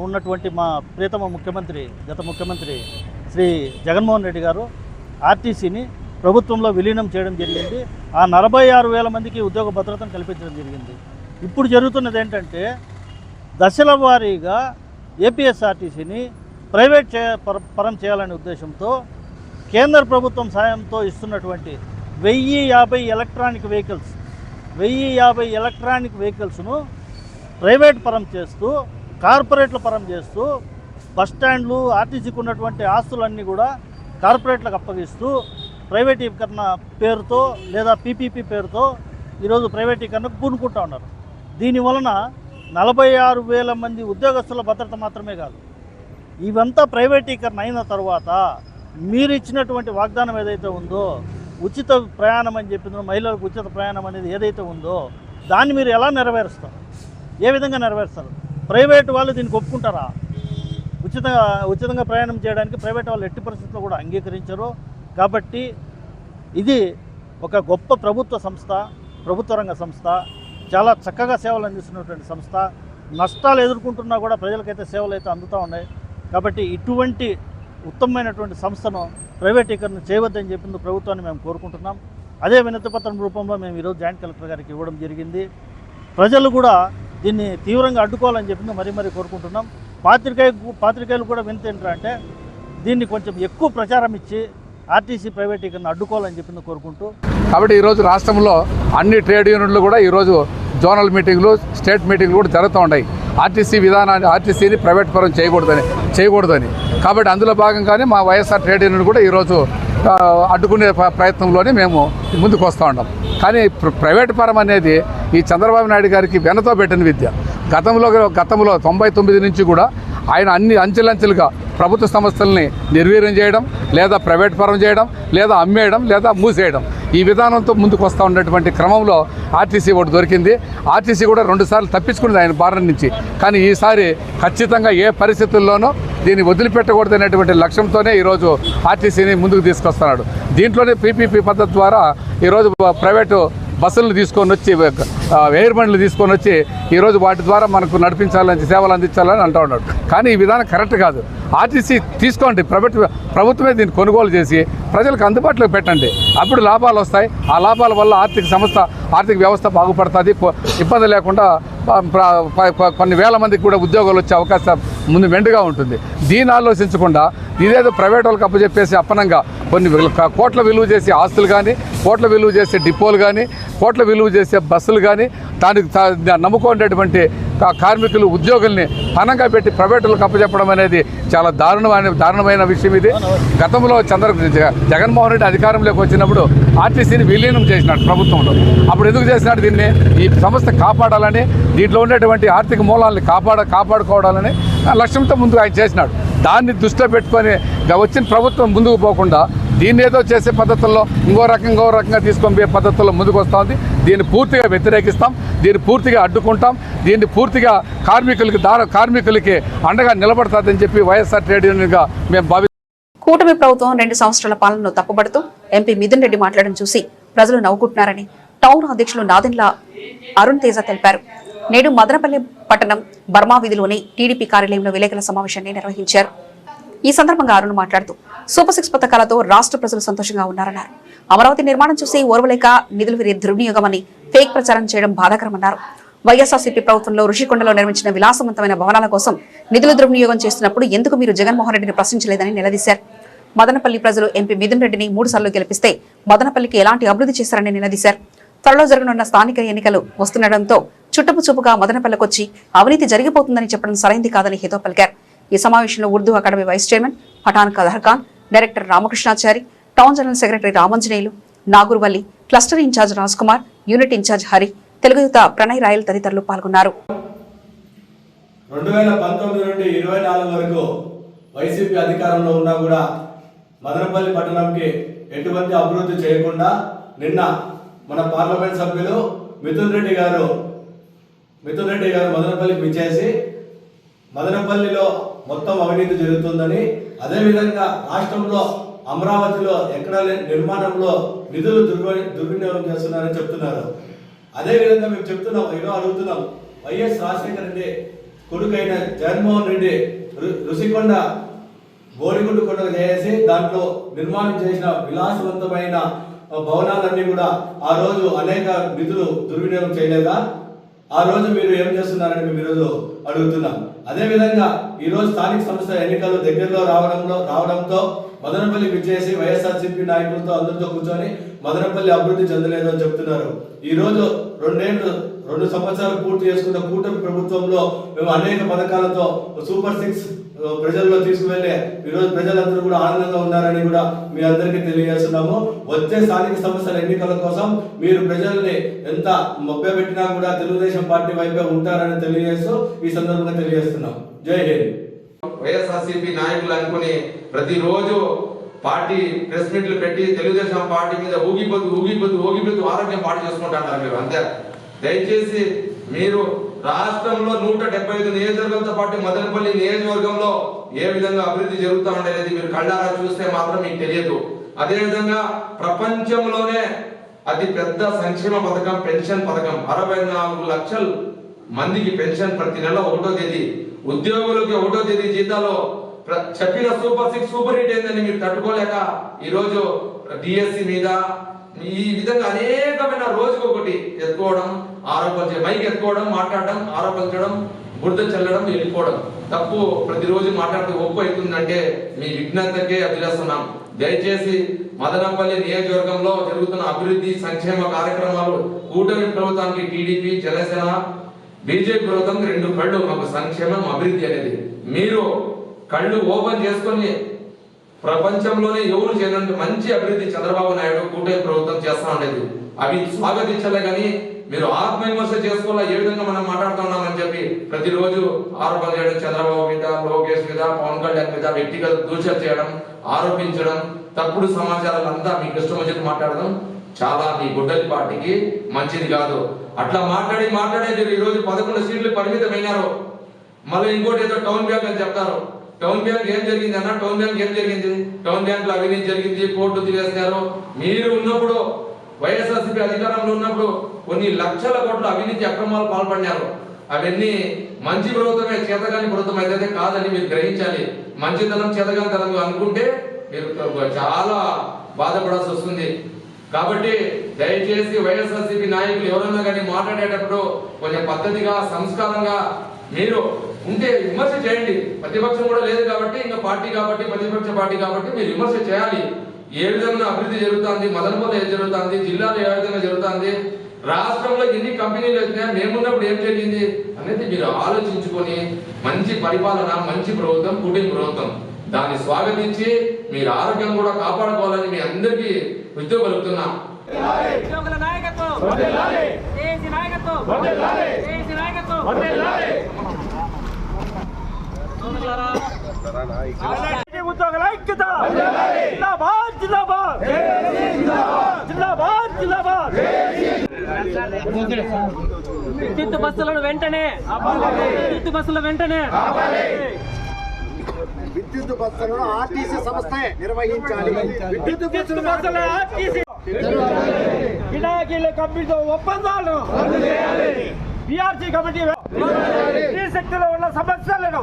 ఉన్నటువంటి మా ప్రియతమ ముఖ్యమంత్రి, గత ముఖ్యమంత్రి శ్రీ జగన్మోహన్ రెడ్డి గారు ఆర్టీసీని ప్రభుత్వంలో విలీనం చేయడం జరిగింది. ఆ 46,000 మందికి ఉద్యోగ భద్రతను కల్పించడం జరిగింది. ఇప్పుడు జరుగుతున్నది ఏంటంటే దశల వారీగా ఏపీఎస్ఆర్టీసీని ప్రైవేట్ పరం చేయాలనే ఉద్దేశంతో కేంద్ర ప్రభుత్వం సాయంతో ఇస్తున్నటువంటి 1,050 ఎలక్ట్రానిక్ వెహికల్స్ను ప్రైవేట్ పరం చేస్తూ, కార్పొరేట్ల పరం చేస్తూ, బస్టాండ్లు, ఆర్టీసీకి ఉన్నటువంటి ఆస్తులన్నీ కూడా కార్పొరేట్లకు అప్పగిస్తూ ప్రైవేటీకరణ పేరుతో లేదా పీపీపీ పేరుతో ఈరోజు ప్రైవేటీకరణకు పూనుకుంటూ ఉన్నారు. దీనివలన 46,000 మంది ఉద్యోగస్తుల భద్రత మాత్రమే కాదు, ఇవంతా ప్రైవేటీకరణ అయిన తర్వాత మీరు ఇచ్చినటువంటి వాగ్దానం ఏదైతే ఉందో, ఉచిత ప్రయాణం అని చెప్పిందో, మహిళలకు ఉచిత ప్రయాణం అనేది ఏదైతే ఉందో దాన్ని మీరు ఎలా నెరవేరుస్తారు? ఏ విధంగా నెరవేరుస్తారు? ప్రైవేటు వాళ్ళు దీనికి ఒప్పుకుంటారా? ఉచితంగా ప్రయాణం చేయడానికి ప్రైవేట్ వాళ్ళు ఎట్టి పరిస్థితుల్లో కూడా అంగీకరించరు. కాబట్టి ఇది ఒక గొప్ప ప్రభుత్వ సంస్థ, ప్రభుత్వ రంగ సంస్థ, చాలా చక్కగా సేవలు అందిస్తున్నటువంటి సంస్థ. నష్టాలు ఎదుర్కొంటున్నా కూడా ప్రజలకైతే సేవలు అయితే అందుతూ ఉన్నాయి. కాబట్టి ఇటువంటి ఉత్తమమైనటువంటి సంస్థను ప్రైవేటీకరణ చేయవద్దని చెప్పింది ప్రభుత్వాన్ని మేము కోరుకుంటున్నాం. అదే వినతిపత్రం రూపంలో మేము ఈరోజు జాయింట్ కలెక్టర్ గారికి ఇవ్వడం జరిగింది. ప్రజలు కూడా దీన్ని తీవ్రంగా అడ్డుకోవాలని చెప్పింది మరీ కోరుకుంటున్నాం. పాత్రికేయులు కూడా వినతి ఏంటంటే దీన్ని కొంచెం ఎక్కువ ప్రచారం ఇచ్చి ఆర్టీసీ ప్రైవేటీకరణ అడ్డుకోవాలని చెప్పింది కోరుకుంటూ, కాబట్టి ఈరోజు రాష్ట్రంలో అన్ని ట్రేడ్ యూనియన్లు కూడా ఈరోజు జోనల్ మీటింగ్లు, స్టేట్ మీటింగ్లు కూడా జరుగుతూ ఉన్నాయి. ఆర్టీసీని ప్రైవేట్ పరం చేయకూడదని. కాబట్టి అందులో భాగంగానే మా వైఎస్ఆర్ ట్రేడ్ యూనియన్ కూడా ఈరోజు అడ్డుకునే ప్రయత్నంలోనే మేము ముందుకు వస్తూ ఉంటాం. కానీ ప్రైవేట్ పరం అనేది ఈ చంద్రబాబు నాయుడు గారికి వెనతో పెట్టిన విద్య. గతంలో 99 నుంచి కూడా ఆయన అన్ని అంచెలంచెలుగా ప్రభుత్వ సంస్థల్ని నిర్వీర్యం చేయడం, లేదా ప్రైవేట్ పరం చేయడం, లేదా అమ్మేయడం, లేదా మూసేయడం, ఈ విధానంతో ముందుకు వస్తూ ఉన్నటువంటి క్రమంలో ఆర్టీసీ ఒకటి దొరికింది. ఆర్టీసీ కూడా 2 సార్లు తప్పించుకున్నది ఆయన బారి నుంచి. కానీ ఈసారి ఖచ్చితంగా ఏ పరిస్థితుల్లోనూ దీన్ని వదిలిపెట్టకూడదనేటువంటి లక్ష్యంతోనే ఈరోజు ఆర్టీసీని ముందుకు తీసుకొస్తున్నాడు. దీంట్లోనే పీపీపీ పద్ధతి ద్వారా ఈరోజు ప్రైవేటు బస్సులను తీసుకొని వచ్చి, ఎయిర్ బండ్లు తీసుకొని వచ్చి ఈరోజు వాటి ద్వారా మనకు నడిపించాలని, సేవలు అందించాలని అంటూ ఉన్నాడు. కానీ ఈ విధానం కరెక్ట్ కాదు. ఆర్టీసీ తీసుకోండి, ప్రభుత్వమే దీన్ని కొనుగోలు చేసి ప్రజలకు అందుబాటులోకి పెట్టండి. అప్పుడు లాభాలు వస్తాయి. ఆ లాభాల వల్ల ఆర్థిక వ్యవస్థ బాగుపడుతుంది, ఇబ్బంది లేకుండా కొన్ని వేల మందికి కూడా ఉద్యోగాలు వచ్చే అవకాశం ముందు మెండుగా ఉంటుంది. దీన్ని ఆలోచించకుండా ఇదేదో ప్రైవేట్ వాళ్ళకి అప్పచెప్పేసి అప్పనంగా కొన్ని కోట్ల విలువ చేసే ఆస్తులు కానీ, కోట్ల విలువ చేసే డిపోలు కానీ, కోట్ల విలువ చేసే బస్సులు కానీ, దానికి నమ్ముకునేటువంటి కార్మికులు ఉద్యోగుల్ని పనంగా పెట్టి ప్రైవేటులకు అప్పచెప్పడం అనేది చాలా దారుణమైన విషయం. ఇది గతంలో జగన్మోహన్ రెడ్డి అధికారంలోకి వచ్చినప్పుడు ఆర్టీసీని విలీనం చేసినాడు ప్రభుత్వంలో. అప్పుడు ఎందుకు చేసినాడు? దీన్ని ఈ సంస్థ కాపాడాలని, దీంట్లో ఉండేటువంటి ఆర్థిక మూలాలను కాపాడుకోవాలని లక్ష్యంతో ముందుకు ఆయన చేసినాడు. దాన్ని దృష్టిలో పెట్టుకొని వచ్చిన ప్రభుత్వం ముందుకు పోకుండా దీన్ని ఏదో చేసే పద్ధతుల్లో ఇంకో రకంగా తీసుకొని పోయే పద్ధతుల్లో ముందుకు వస్తూ ఉంది. దీన్ని పూర్తిగా వ్యతిరేకిస్తాం, దీన్ని పూర్తిగా అడ్డుకుంటాం, దీన్ని పూర్తిగా కార్మికులకి అండగా నిలబడతాదని చెప్పి వైఎస్ఆర్ ట్రేడ్ యూనియన్గా మేము భావిస్తాం. కూటమి ప్రభుత్వం 2 సంవత్సరాల పాలనను తప్పుపడుతూ ఎంపీ మిథున్ రెడ్డి మాట్లాడడం చూసి ప్రజలు నవ్వుకుంటున్నారని టౌన్ అధ్యక్షులు నాదెండ్ల అరుణ్ తేజ తెలిపారు. నేడు మదనపల్లి పట్టణం బర్మా వీధిలోని టీడీపీ కార్యాలయంలో విలేకరుల సమావేశాన్ని నిర్వహించారు. ఈ సందర్భంగా అరుణ్ మాట్లాడుతూ సూపర్ 6 పథకాలతో రాష్ట్ర ప్రజలు సంతోషంగా ఉన్నారన్నారు. అమరావతి నిర్మాణం చూసి ఓర్వలేక నిధులు దుర్వినియోగమని ఫేక్ ప్రచారం చేయడం బాధాకరమన్నారు. వైఎస్ఆర్సీపీ ప్రభుత్వంలో ఋషికొండలో నిర్మించిన విలాసవంతమైన భవనాల కోసం నిధులు దుర్వినియోగం చేస్తున్నప్పుడు ఎందుకు మీరు జగన్మోహన్ రెడ్డిని ప్రశ్నించలేదని నిలదీశారు. మదనపల్లి ప్రజలు ఎంపీ మిథున్ రెడ్డిని 3 సార్లు గెలిపిస్తే మదనపల్లికి ఎలాంటి అభివృద్ధి చేశారని నిలదీశారు. త్వరలో జరగనున్న స్థానిక ఎన్నికలు వస్తుండటంతో చుట్టపు చూపుగా మదనపల్లికొచ్చి అవినీతి జరిగిపోతుందని చెప్పడం సరైంది కాదని హితో పలికారు. ఈ సమావేశంలో Urdu academy vice chairman Pathan Kadar Khan, director Ramakrishnachari, town general secretary Ramanjaneyulu, Nagurvalli, cluster incharge Raj Kumar, unit incharge Hari, Telugu యువత ప్రణయ్ రాయల్ తదితరులు పాల్గొన్నారు. 2019 నుండి 24 వరకు వైసీపీ అధికారంలో ఉన్నా కూడా మదనపల్లి పట్టణంకి ఎటువంటి అభివృద్ధి చేయకుండా నిన్న మన పార్లమెంట్ సభ్యులు మిథున్ రెడ్డి గారు మదనపల్లికి విచ్చేసి మదనపల్లిలో మొత్తం అవినీతి జరుగుతుందని, అదేవిధంగా రాష్ట్రంలో అమరావతిలో ఎక్కడ నిర్మాణంలో నిధులు దుర్వినియోగం చేస్తున్నారని చెప్తున్నారు. అదేవిధంగా మేము చెప్తున్నాం, అడుగుతున్నాం, వైఎస్ రాజశేఖర రెడ్డి కొడుకైన జగన్మోహన్ రెడ్డి ఋషికొండ బోడిగుండు కొండ చేసి దాంట్లో నిర్మాణం చేసిన విలాసవంతమైన భవనాలన్నీ కూడా ఆ రోజు అనేక నిధులు దుర్వినియోగం చేయలేదా? ఆ రోజు మీరు ఏం చేస్తున్నారని మేము ఈరోజు అడుగుతున్నాం. అదేవిధంగా ఈరోజు స్థానిక సంస్థ ఎన్నికలు దగ్గరలో రావడంతో మదనపల్లి విచ్చేసి వైఎస్ఆర్సీపీ నాయకులతో అందరితో కూర్చొని మదనపల్లి అభివృద్ధి చెందలేదు అని చెప్తున్నారు. ఈరోజు 2 సంవత్సరాలు పూర్తి చేసుకున్న కూటమి ప్రభుత్వంలో మేము అనేక పథకాలతో సూపర్ 6 ప్రజల్లో తీసుకువెళ్ళే ఈరోజు ప్రజలందరూ కూడా ఆనందంగా ఉన్నారని కూడా మీ అందరికీ తెలియజేస్తున్నాము. వచ్చే స్థానిక సంస్థల ఎన్నికల కోసం మీరు ప్రజల్ని ఎంత మభ్యపెట్టినా కూడా తెలుగుదేశం పార్టీ వైపే ఉంటారని తెలియజేస్తూ ఈ సందర్భంగా తెలియజేస్తున్నాం. జై హింద్. వైఎస్ఆర్సీపీ నాయకులు అనుకుని ప్రతిరోజు పార్టీ ప్రెస్ మీట్లు పెట్టి తెలుగుదేశం పార్టీ మీద ఊగిపోతూ ఆరోగ్యం పాటు చేసుకుంటారు మీరు. అంతే. దయచేసి మీరు రాష్ట్రంలో 175 నియోజకవర్గాలతో పాటు మదనపల్లి నియోజకవర్గంలో ఏ విధంగా అభివృద్ధి జరుగుతూ ఉండేది మీరు కళ్ళారా చూస్తే మాత్రం మీకు తెలియదు. అదేవిధంగా ప్రపంచంలోనే అతి పెద్ద సంక్షేమ పథకం పెన్షన్ పథకం. 64 లక్షల మందికి పెన్షన్ ప్రతి నెల 1వ తేదీ, ఉద్యోగులకి 1వ తేదీ జీతాలు చెప్పిన సూపర్ 6 సూపర్ హిట్ అయిందని మీరు తట్టుకోలేక ఈరోజు డిఎస్సి మీద ఈ విధంగా అనేకమైన రోజుకొకటి ఎత్తుకోవడం, ఆరోపణ మైక్ ఎత్తుకోవడం, మాట్లాడడం, ఆరోపించడం, బురద చల్లడం, వెళ్ళిపోవడం తప్పు. ప్రతిరోజు మాట్లాడితే ఒప్పు అవుతుందంటే మీ విజ్ఞతకే అభిలస్తున్నాం. దయచేసి మదనపల్లి నియోజకవర్గంలో జరుగుతున్న అభివృద్ధి సంక్షేమ కార్యక్రమాలు కూటమి ప్రభుత్వానికి టీడీపీ, జనసేన, బీజేపీ ప్రభుత్వం 2 కళ్ళు మాకు సంక్షేమం అభివృద్ధి అనేది. మీరు కళ్ళు ఓపెన్ చేసుకొని ప్రపంచంలోనే ఎవరు చేయనంటే మంచి అభివృద్ధి చంద్రబాబు నాయుడు కూటమి ప్రభుత్వం చేస్తా ఉండేది. అవి స్వాగతించాలే కానీ మీరు ఆత్మవిమర్శ చేసుకోవాలా ఏ విధంగా మనం మాట్లాడుతున్నామని చెప్పి ప్రతిరోజు ఆరోపణ చేయడం, చంద్రబాబు మీద, లోకేష్ మీద, పవన్ కళ్యాణ్ మీద వ్యక్తిగత దూషణ చేయడం, ఆరోపించడం, తప్పుడు సమాచారాలంతా మీకు ఇష్టం వచ్చి మాట్లాడడం చాలా మీ గుడ్డలి పార్టీకి మంచిది కాదు. అట్లా మాట్లాడే ఈ రోజు 11 సీట్లు పరిమితమైనారు. మళ్ళీ ఇంకోటి ఏదో టౌన్ బ్యాంక్ అని చెప్తారు. టౌన్ బ్యాంక్ ఏం జరిగింది అన్న? టౌన్ బ్యాంక్ ఏం జరిగింది? టౌన్ బ్యాంక్ లో అవినీతి జరిగింది, కోర్టు తీసేస్తారు. మీరు ఉన్నప్పుడు వైఎస్ఆర్సీపీ అధికారంలో ఉన్నప్పుడు కొన్ని లక్షల కోట్ల అవినీతి అక్రమాలు పాల్పడినారు. అవన్నీ మంచి ప్రభుత్వమే, చేతగాని ప్రభుత్వం అయితే కాదని మీరు గ్రహించాలి. మంచితనం చేతగానితనం అనుకుంటే మీరు చాలా బాధపడాల్సి వస్తుంది. కాబట్టి దయచేసి వైఎస్ఆర్సీపీ నాయకులు ఎవరన్నా కానీ మాట్లాడేటప్పుడు కొంచెం పద్ధతిగా సంస్కారంగా మీరు ఉంటే విమర్శ చేయండి. ప్రతిపక్షం కూడా లేదు కాబట్టి, ఇంకా పార్టీ కాబట్టి, ప్రతిపక్ష పార్టీ కాబట్టి మీరు విమర్శ చేయాలి. ఏ విధంగా అభివృద్ధి జరుగుతుంది, మదనపల్లి ఏం జరుగుతుంది, జిల్లాలో ఏ విధంగా జరుగుతుంది, రాష్ట్రంలో ఎన్ని కంపెనీలు వచ్చినాయి, మేమున్నప్పుడు ఏం జరిగింది అనేది మీరు ఆలోచించుకొని మంచి పరిపాలన, మంచి ప్రభుత్వం, కూటమి ప్రభుత్వం, దాన్ని స్వాగతించి మీరు ఆరోగ్యం కూడా కాపాడుకోవాలని మీ అందరికీ విజ్ఞప్తి కలుగుతున్నాం. ఉద్యోగుల ఐక్యత జిందాబాద్ జిందాబాద్ జిందాబాద్ జిందాబాద్. విద్యుత్ బస్సులను వెంటనే విద్యుత్ బస్సుల వెంటనే విద్యుత్ బస్సులను ఆర్టీసీ సంస్థే నిర్వహించాలి. విద్యుత్ బస్సులను ఆర్టీసీ వినాయకుల కంపెనీతో ఒప్పందాలు బీఆర్సీ కమిటీ శక్తిలో ఉన్న సమస్యలను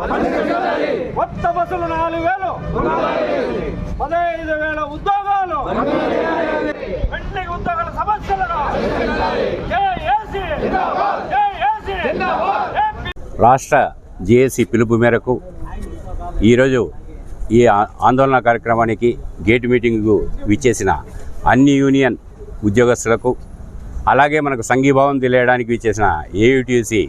కొత్త బస్సులు 4,000 15,000 ఉద్యోగాలు వెంటనే ఉద్యోగాల సమస్యలను రాష్ట్ర జేఏసీ పిలుపు మేరకు ఈరోజు ఈ ఆందోళన కార్యక్రమానికి గేట్ మీటింగ్కు విచ్చేసిన అన్ని యూనియన్ ఉద్యోగస్తులకు, అలాగే మనకు సంఘీభావం తెలియడానికి విచ్చేసిన ఏయుటిసి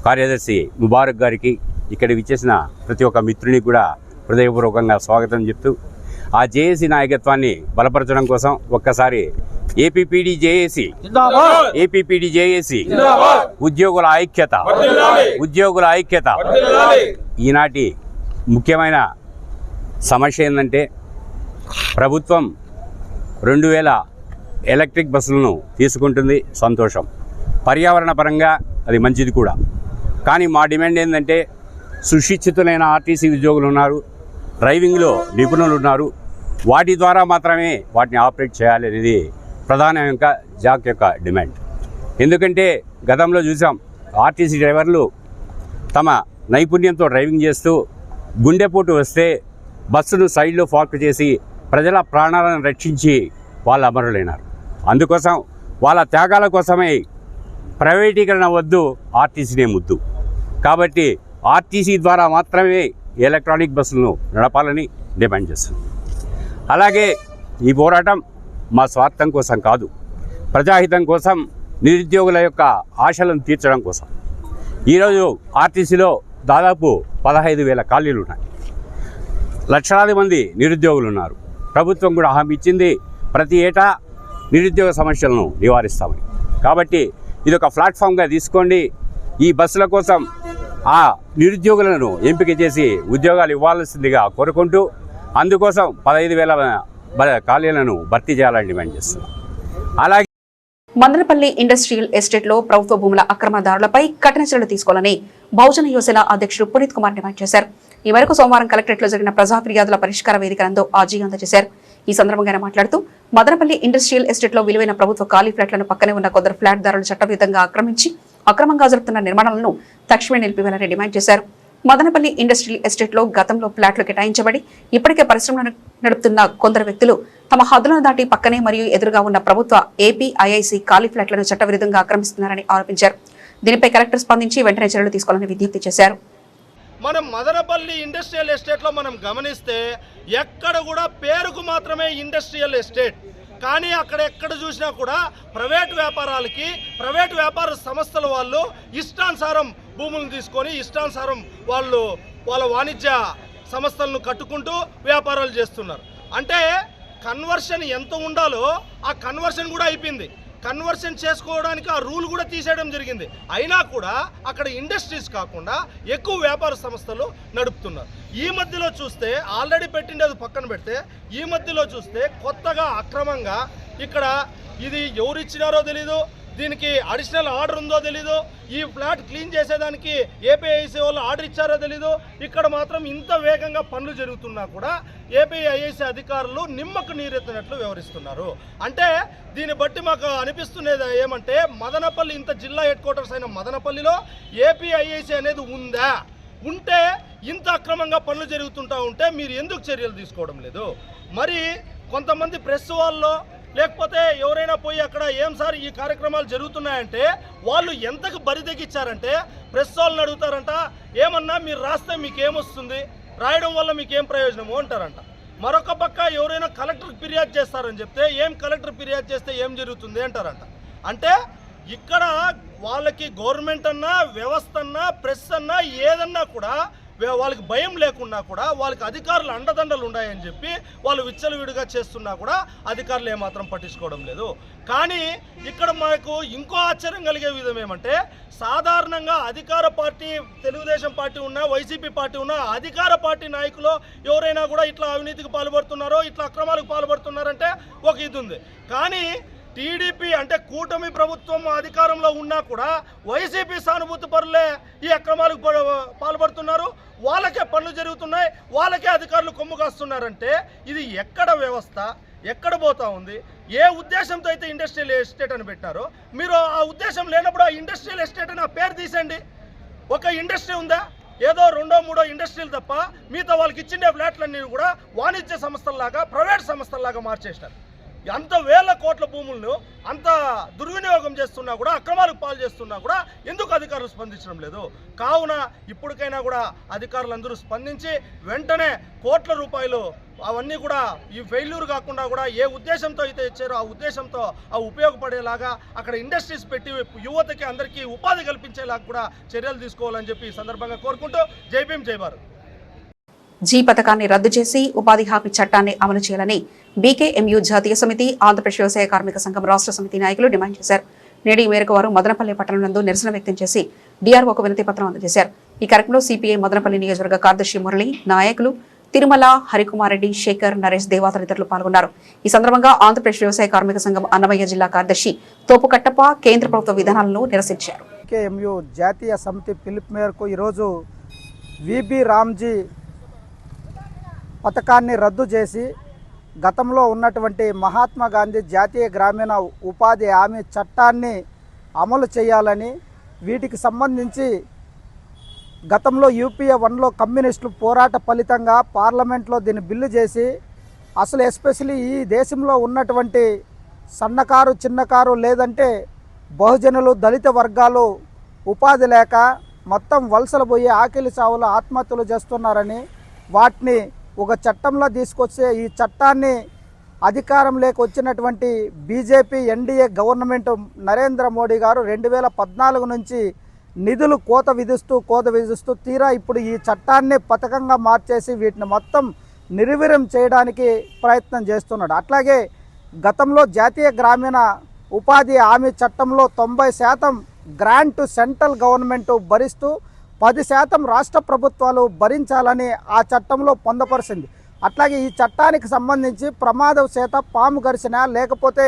కార్యదర్శి ముబారక్ గారికి, ఇక్కడ విచ్చేసిన ప్రతి ఒక్క మిత్రునికి కూడా హృదయపూర్వకంగా స్వాగతం చెప్తూ, ఆ జేఏసీ నాయకత్వాన్ని బలపరచడం కోసం ఒక్కసారి ఏపీపీడీ జేఏసీ ఉద్యోగుల ఐక్యత, ఉద్యోగుల ఐక్యత. ఈనాటి ముఖ్యమైన సమస్య ఏంటంటే, ప్రభుత్వం 2,000 ఎలక్ట్రిక్ బస్సులను తీసుకుంటుంది, సంతోషం, పర్యావరణ పరంగా అది మంచిది కూడా. కానీ మా డిమాండ్ ఏంటంటే, సుశిక్షితులైన ఆర్టీసీ ఉద్యోగులు ఉన్నారు, డ్రైవింగ్లో నిపుణులు ఉన్నారు, వాటి ద్వారా మాత్రమే వాటిని ఆపరేట్ చేయాలి అనేది ప్రధానంగా జాక్ యొక్క డిమాండ్. ఎందుకంటే గతంలో చూసాం, ఆర్టీసీ డ్రైవర్లు తమ నైపుణ్యంతో డ్రైవింగ్ చేస్తూ గుండెపోటు వస్తే బస్సును సైడ్లో పార్క్ చేసి ప్రజల ప్రాణాలను రక్షించి వాళ్ళు అమరులైనారు. అందుకోసం వాళ్ళ త్యాగాల కోసమే ప్రైవేటీకరణ వద్దు, ఆర్టీసీనే ముద్దు. కాబట్టి ఆర్టీసీ ద్వారా మాత్రమే ఎలక్ట్రానిక్ బస్సులను నడపాలని డిమాండ్ చేస్తున్నాం. అలాగే ఈ పోరాటం మా స్వార్థం కోసం కాదు, ప్రజాహితం కోసం, నిరుద్యోగుల యొక్క ఆశలను తీర్చడం కోసం. ఈరోజు ఆర్టీసీలో దాదాపు 15,000 ఖాళీలు ఉన్నాయి, లక్షలాది మంది నిరుద్యోగులు ఉన్నారు. ప్రభుత్వం కూడా హామీ ఇచ్చింది, ప్రతి ఏటా నిరుద్యోగ సమస్యలను నివారిస్తామని. కాబట్టి ఇది ఒక ప్లాట్ఫామ్గా తీసుకోండి. ఈ బస్సుల కోసం ఆ నిరుద్యోగులను ఎంపిక చేసి ఉద్యోగాలు ఇవ్వాల్సిందిగా కోరుకుంటూ, అందుకోసం 15,000 ఖాళీలను భర్తీ చేయాలని డిమాండ్ చేస్తున్నాం. అలాగే మదనపల్లి ఇండస్ట్రియల్ ఎస్టేట్లో ప్రభుత్వ భూముల అక్రమదారులపై కఠిన చర్యలు తీసుకోవాలని బహుజన యువసేన అధ్యక్షుడు పునీత్ కుమార్ డిమాండ్ చేశారు. ఈ మేరకు సోమవారం కలెక్టరేట్లో జరిగిన ప్రజా ఫిర్యాదుల పరిష్కార వేదిక నందు ఆజీ అందజేశారు. ఈ సందర్భంగా ఆయన మాట్లాడుతూ, మదనపల్లి ఇండస్ట్రియల్ ఎస్టేట్లో విలువైన ప్రభుత్వ ఖాళీ ఫ్లాట్లను పక్కనే ఉన్న కొందరు ఫ్లాట్ దారులు చట్టవిరుద్ధంగా ఆక్రమించి అక్రమంగా జరుగుతున్న నిర్మాణాలను తక్షణమే నిలిపివేయాలని డిమాండ్ చేశారు. మదనపల్లి ఇండస్ట్రియల్ ఎస్టేట్లో గతంలో ఫ్లాట్లు కేటాయించబడి ఇప్పటికే పరిశ్రమలను నడుపుతున్న కొందరు వ్యక్తులు తమ హద్దులను దాటి పక్కనే మరియు ఎదురుగా ఉన్న ప్రభుత్వ ఏపీఐఐసి ఖాళీ ఫ్లాట్లను చట్టవిరుద్ధంగా ఆక్రమిస్తున్నారని ఆరోపించారు. దీనిపై కలెక్టర్ స్పందించి వెంటనే చర్యలు తీసుకోవాలని విజ్ఞప్తి చేశారు. మనం మదనపల్లి ఇండస్ట్రియల్ ఎస్టేట్లో మనం గమనిస్తే ఎక్కడ కూడా పేరుకు మాత్రమే ఇండస్ట్రియల్ ఎస్టేట్, కానీ అక్కడ ఎక్కడ చూసినా కూడా ప్రైవేట్ వ్యాపారాలకి ప్రైవేట్ వ్యాపార సంస్థల వాళ్ళు ఇష్టానుసారం భూములను తీసుకొని ఇష్టానుసారం వాళ్ళు వాళ్ళ వాణిజ్య సంస్థలను కట్టుకుంటూ వ్యాపారాలు చేస్తున్నారు. అంటే కన్వర్షన్ ఎంత ఉండాలో ఆ కన్వర్షన్ కూడా అయిపోయింది. కన్వర్షన్ చేసుకోవడానికి ఆ రూల్ కూడా తీసేయడం జరిగింది. అయినా కూడా అక్కడ ఇండస్ట్రీస్ కాకుండా ఎక్కువ వ్యాపార సంస్థలు నడుపుతున్నారు. ఈ మధ్యలో చూస్తే ఆల్రెడీ పెట్టిండేది పక్కన పెడితే ఈ మధ్యలో చూస్తే కొత్తగా అక్రమంగా ఇక్కడ ఇది ఎవరు ఇచ్చినారో తెలీదు, దీనికి అడిషనల్ ఆర్డర్ ఉందో తెలీదు, ఈ ఫ్లాట్ క్లీన్ చేసేదానికి ఏపీఐఐసి వాళ్ళు ఆర్డర్ ఇచ్చారో తెలీదు. ఇక్కడ మాత్రం ఇంత వేగంగా పనులు జరుగుతున్నా కూడా ఏపీఐఐసి అధికారులు నిమ్మకు నీరెత్తినట్లు వ్యవహరిస్తున్నారు. అంటే దీన్ని బట్టి మాకు అనిపిస్తున్నది ఏమంటే, మదనపల్లి ఇంత జిల్లా హెడ్ క్వార్టర్స్ అయిన మదనపల్లిలో ఏపీఐఐసి అనేది ఉందా? ఉంటే ఇంత అక్రమంగా పనులు జరుగుతుంటా ఉంటే మీరు ఎందుకు చర్యలు తీసుకోవడం లేదు? మరి కొంతమంది ప్రెస్ వాళ్ళు లేకపోతే ఎవరైనా పోయి అక్కడ ఏం సార్ ఈ కార్యక్రమాలు జరుగుతున్నాయంటే వాళ్ళు ఎంతకు బరిదెగిచ్చారంటే ప్రెస్ వాళ్ళని అడుగుతారంట, ఏమన్నా మీరు రాస్తే మీకేమొస్తుంది, రాయడం వల్ల మీకేం ప్రయోజనము అంటారంట. మరొక పక్క ఎవరైనా కలెక్టర్కి ఫిర్యాదు చేస్తారని చెప్తే ఏం కలెక్టర్ ఫిర్యాదు చేస్తే ఏం జరుగుతుంది అంటారంట. అంటే ఇక్కడ వాళ్ళకి గవర్నమెంట్ అన్నా, వ్యవస్థ అన్నా, ప్రెస్ అన్నా, ఏదన్నా కూడా వాళ్ళకి భయం లేకున్నా కూడా వాళ్ళకి అధికారులు అండదండలు ఉన్నాయని చెప్పి వాళ్ళు విచ్చలవిడిగా చేస్తున్నా కూడా అధికారులు ఏమాత్రం పట్టించుకోవడం లేదు. కానీ ఇక్కడ మనకు ఇంకో ఆశ్చర్యం కలిగే విధం ఏమంటే, సాధారణంగా అధికార పార్టీ తెలుగుదేశం పార్టీ ఉన్నా, వైసీపీ పార్టీ ఉన్నా, అధికార పార్టీ నాయకులు ఎవరైనా కూడా ఇట్లా అవినీతికి పాల్పడుతున్నారో, ఇట్లా అక్రమాలకు పాల్పడుతున్నారంటే ఒక ఇది ఉంది. కానీ టీడీపీ అంటే కూటమి ప్రభుత్వం అధికారంలో ఉన్నా కూడా వైసీపీ సానుభూతి పరులే ఈ అక్రమాలకు పాల్పడుతున్నారు, వాళ్ళకే పనులు జరుగుతున్నాయి, వాళ్ళకే అధికారులు కొమ్ము కాస్తున్నారంటే ఇది ఎక్కడ వ్యవస్థ, ఎక్కడ పోతా ఉంది? ఏ ఉద్దేశంతో అయితే ఇండస్ట్రియల్ ఎస్టేట్ అని పెట్టారో మీరు ఆ ఉద్దేశం లేనప్పుడు ఆ ఇండస్ట్రియల్ ఎస్టేట్ అని ఆ పేరు తీసేయండి. ఒక ఇండస్ట్రీ ఉందా? ఏదో 2-3 ఇండస్ట్రీలు తప్ప మిగతా వాళ్ళకి ఇచ్చిండే ఫ్లాట్లన్నీ కూడా వాణిజ్య సంస్థల్లాగా, ప్రైవేట్ సంస్థల్లాగా మార్చేసినారు. అంత వేల కోట్ల భూములను అంత దుర్వినియోగం చేస్తున్నా కూడా, అక్రమాలకు పాలు చేస్తున్నా కూడా ఎందుకు అధికారులు స్పందించడం లేదు? కావున ఇప్పటికైనా కూడా అధికారులందరూ స్పందించి వెంటనే కోట్ల రూపాయలు అవన్నీ కూడా ఈ ఫెయిల్యూర్ కాకుండా కూడా ఏ ఉద్దేశంతో అయితే ఇచ్చారో ఆ ఉద్దేశంతో ఆ ఉపయోగపడేలాగా అక్కడ ఇండస్ట్రీస్ పెట్టి యువతకి అందరికీ ఉపాధి కల్పించేలాగా కూడా చర్యలు తీసుకోవాలని చెప్పి ఈ సందర్భంగా కోరుకుంటూ జై భీమ్ జై భారత్. జీ పథకాన్ని రద్దు చేసి ఉపాధి హామీ చట్టాన్ని అమలు చేయాలని బీకేఎంయూ జాతీయ సమితి, ఆంధ్రప్రదేశ్ వ్యవసాయ కార్మిక సంఘం రాష్ట్ర సమితి నాయకులు డిమాండ్ చేశారు. నేడు ఈ మేరకు వారు మదనపల్లి పట్టణం నందు నిరసన వ్యక్తం చేసి డీఆర్ఓకు వినతి పత్రం అందజేశారు. ఈ కార్యక్రమంలో సిపిఐ మదనపల్లి నియోజకవర్గ కార్యదర్శి మురళి, నాయకులు తిరుమల, హరికుమార్ రెడ్డి, శేఖర్, నరేష్, దేవా తదితరులు పాల్గొన్నారు. ఈ సందర్భంగా ఆంధ్రప్రదేశ్ వ్యవసాయ కార్మిక సంఘం అన్నమయ్య జిల్లా కార్యదర్శి తోపు కట్టప్ప కేంద్ర ప్రభుత్వ విధానాలను నిరసించారు. బీకేఎంయూ జాతీయ సమితి పిలుపు మేరకు ఈరోజు విబి రామ్జీ పథకాన్ని రద్దు చేసి గతంలో ఉన్నటువంటి మహాత్మా గాంధీ జాతీయ గ్రామీణ ఉపాధి హామీ చట్టాన్ని అమలు చేయాలని, వీటికి సంబంధించి గతంలో యూపీఏ 1లో కమ్యూనిస్టులు పోరాట ఫలితంగా పార్లమెంట్లో దీన్ని బిల్లు చేసి అసలు ఎస్పెషలీ ఈ దేశంలో ఉన్నటువంటి సన్నకారు, చిన్నకారు లేదంటే బహుజనులు, దళిత వర్గాలు ఉపాధి లేక మొత్తం వలసలు పోయి ఆకలి చావులు ఆత్మహత్యలు చేస్తున్నారని వాటిని ఒక చట్టంలో తీసుకొచ్చే ఈ చట్టాన్ని అధికారంలోకి వచ్చినటువంటి BJP NDA government Narendra Modi గారు 2014 నుంచి నిధులు కోత విధిస్తూ తీరా ఇప్పుడు ఈ చట్టాన్ని పథకంగా మార్చేసి వీటిని మొత్తం నిర్వీర్యం చేయడానికి ప్రయత్నం చేస్తున్నాడు. అట్లాగే గతంలో జాతీయ గ్రామీణ ఉపాధి హామీ చట్టంలో 90% గ్రాంట్ సెంట్రల్ గవర్నమెంట్ భరిస్తూ 10% రాష్ట్ర ప్రభుత్వాలు భరించాలని ఆ చట్టంలో పొందపరిచింది. అట్లాగే ఈ చట్టానికి సంబంధించి ప్రమాదవశాత పాము గరిచిన, లేకపోతే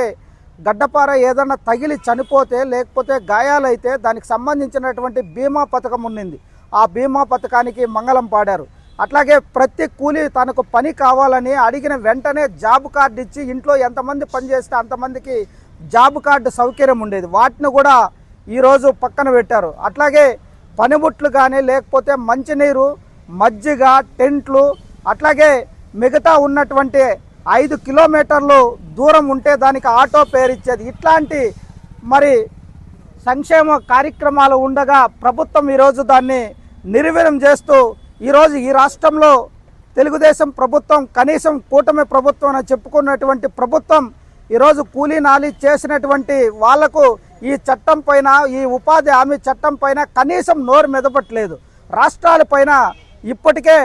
గడ్డపార ఏదన్నా తగిలి చనిపోతే, లేకపోతే గాయాలైతే దానికి సంబంధించినటువంటి బీమా పథకం ఉన్నింది. ఆ బీమా పథకానికి మంగళం పాడారు. అట్లాగే ప్రతి కూలీ తనకు పని కావాలని అడిగిన వెంటనే జాబ్ కార్డు ఇచ్చి ఇంట్లో ఎంతమంది పనిచేస్తే అంతమందికి జాబ్ కార్డు సౌకర్యం ఉండేది. వాటిని కూడా ఈరోజు పక్కన పెట్టారు. అట్లాగే పనిముట్లు కానీ, లేకపోతే మంచినీరు, మజ్జిగ, టెంట్లు, అట్లాగే మిగతా ఉన్నటువంటి 5 కిలోమీటర్లు దూరం ఉంటే దానికి ఆటో పేరు ఇచ్చేది. ఇట్లాంటి మరి సంక్షేమ కార్యక్రమాలు ఉండగా ప్రభుత్వం ఈరోజు దాన్ని నిర్వీర్యం చేస్తూ ఈరోజు ఈ రాష్ట్రంలో తెలుగుదేశం ప్రభుత్వం, కనీసం కూటమి ప్రభుత్వం అని చెప్పుకున్నటువంటి ప్రభుత్వం ఈరోజు కూలీ నాలి చేసినటువంటి వాళ్లకు ఈ చట్టం పైన, ఈ ఉపాధి హామీ చట్టం పైన కనీసం నోరు మెదపట్లేదు. రాష్ట్రాల పైన ఇప్పటికే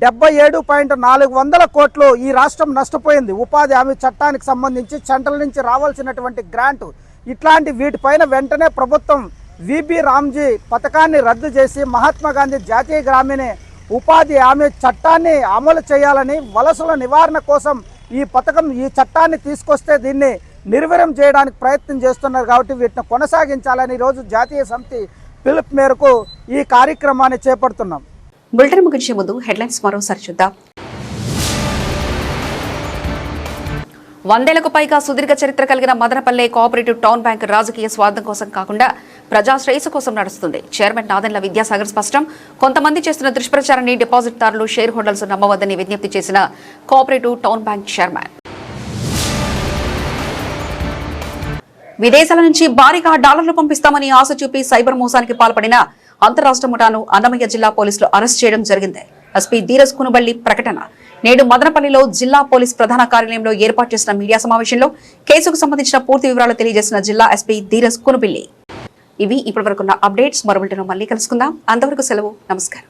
77.400 కోట్లు ఈ రాష్ట్రం నష్టపోయింది ఉపాధి హామీ చట్టానికి సంబంధించి సెంట్రల్ నుంచి రావాల్సినటువంటి గ్రాంట్. ఇట్లాంటి వీటిపైన వెంటనే ప్రభుత్వం విబి రామ్జీ పథకాన్ని రద్దు చేసి మహాత్మా గాంధీ జాతీయ గ్రామీణ ఉపాధి హామీ చట్టాన్ని అమలు చేయాలని, వలసల నివారణ కోసం ఈ పథకం, ఈ చట్టాన్ని తీసుకొస్తే దీన్ని నిర్వీర్యం చేయడానికి ప్రయత్నం చేస్తున్నారు. కాబట్టి వీటిని కొనసాగించాలని ఈరోజు జాతీయ సమితి పిలుపు మేరకు ఈ కార్యక్రమాన్ని చేపడుతున్నాం. బులెటిన్ ముగించే ముందు హెడ్లైన్స్ మరోసారి చూద్దాం. 100 ఏళ్లకు పైగా సుదీర్ఘ చరిత్ర కలిగిన మదనపల్లె కోఆపరేటివ్ టౌన్ బ్యాంక్ రాజకీయ స్వార్థం కోసం కాకుండా ప్రజా శ్రేయస్సు కోసం నడుస్తుంది. చైర్మన్ నాదెండ్ల విద్యాసాగర్ స్పష్టం. కొంతమంది చేస్తున్న దుష్ప్రచారాన్ని డిపాజిట్దారులు, షేర్ హోల్డర్స్ నమ్మవద్దని విజ్ఞప్తి చేసిన కోఆపరేటివ్ టౌన్ బ్యాంక్ చైర్మన్. విదేశాల నుంచి భారీగా డాలర్లు పంపిస్తామని ఆశ చూపి సైబర్ మోసానికి పాల్పడిన అంతరాష్ట్ర ముఠాను అన్నమయ్య జిల్లా పోలీసులు అరెస్ట్ చేయడం జరిగింది. ఎస్పీ ధీరజ్ కునుబల్లి ప్రకటన. నేడు మదనపల్లిలో జిల్లా పోలీస్ ప్రధాన కార్యాలయంలో ఏర్పాటు చేసిన మీడియా సమావేశంలో కేసుకు సంబంధించిన పూర్తి వివరాలు తెలియజేసిన జిల్లా ఎస్పీ ధీరజ్ కునుబల్లి. ఇవి ఇప్పటివరకున్న అప్డేట్స్. మరో బులెటిన్లో మళ్ళీ కలుసుకుందాం. అంతవరకు సెలవు. నమస్కారం.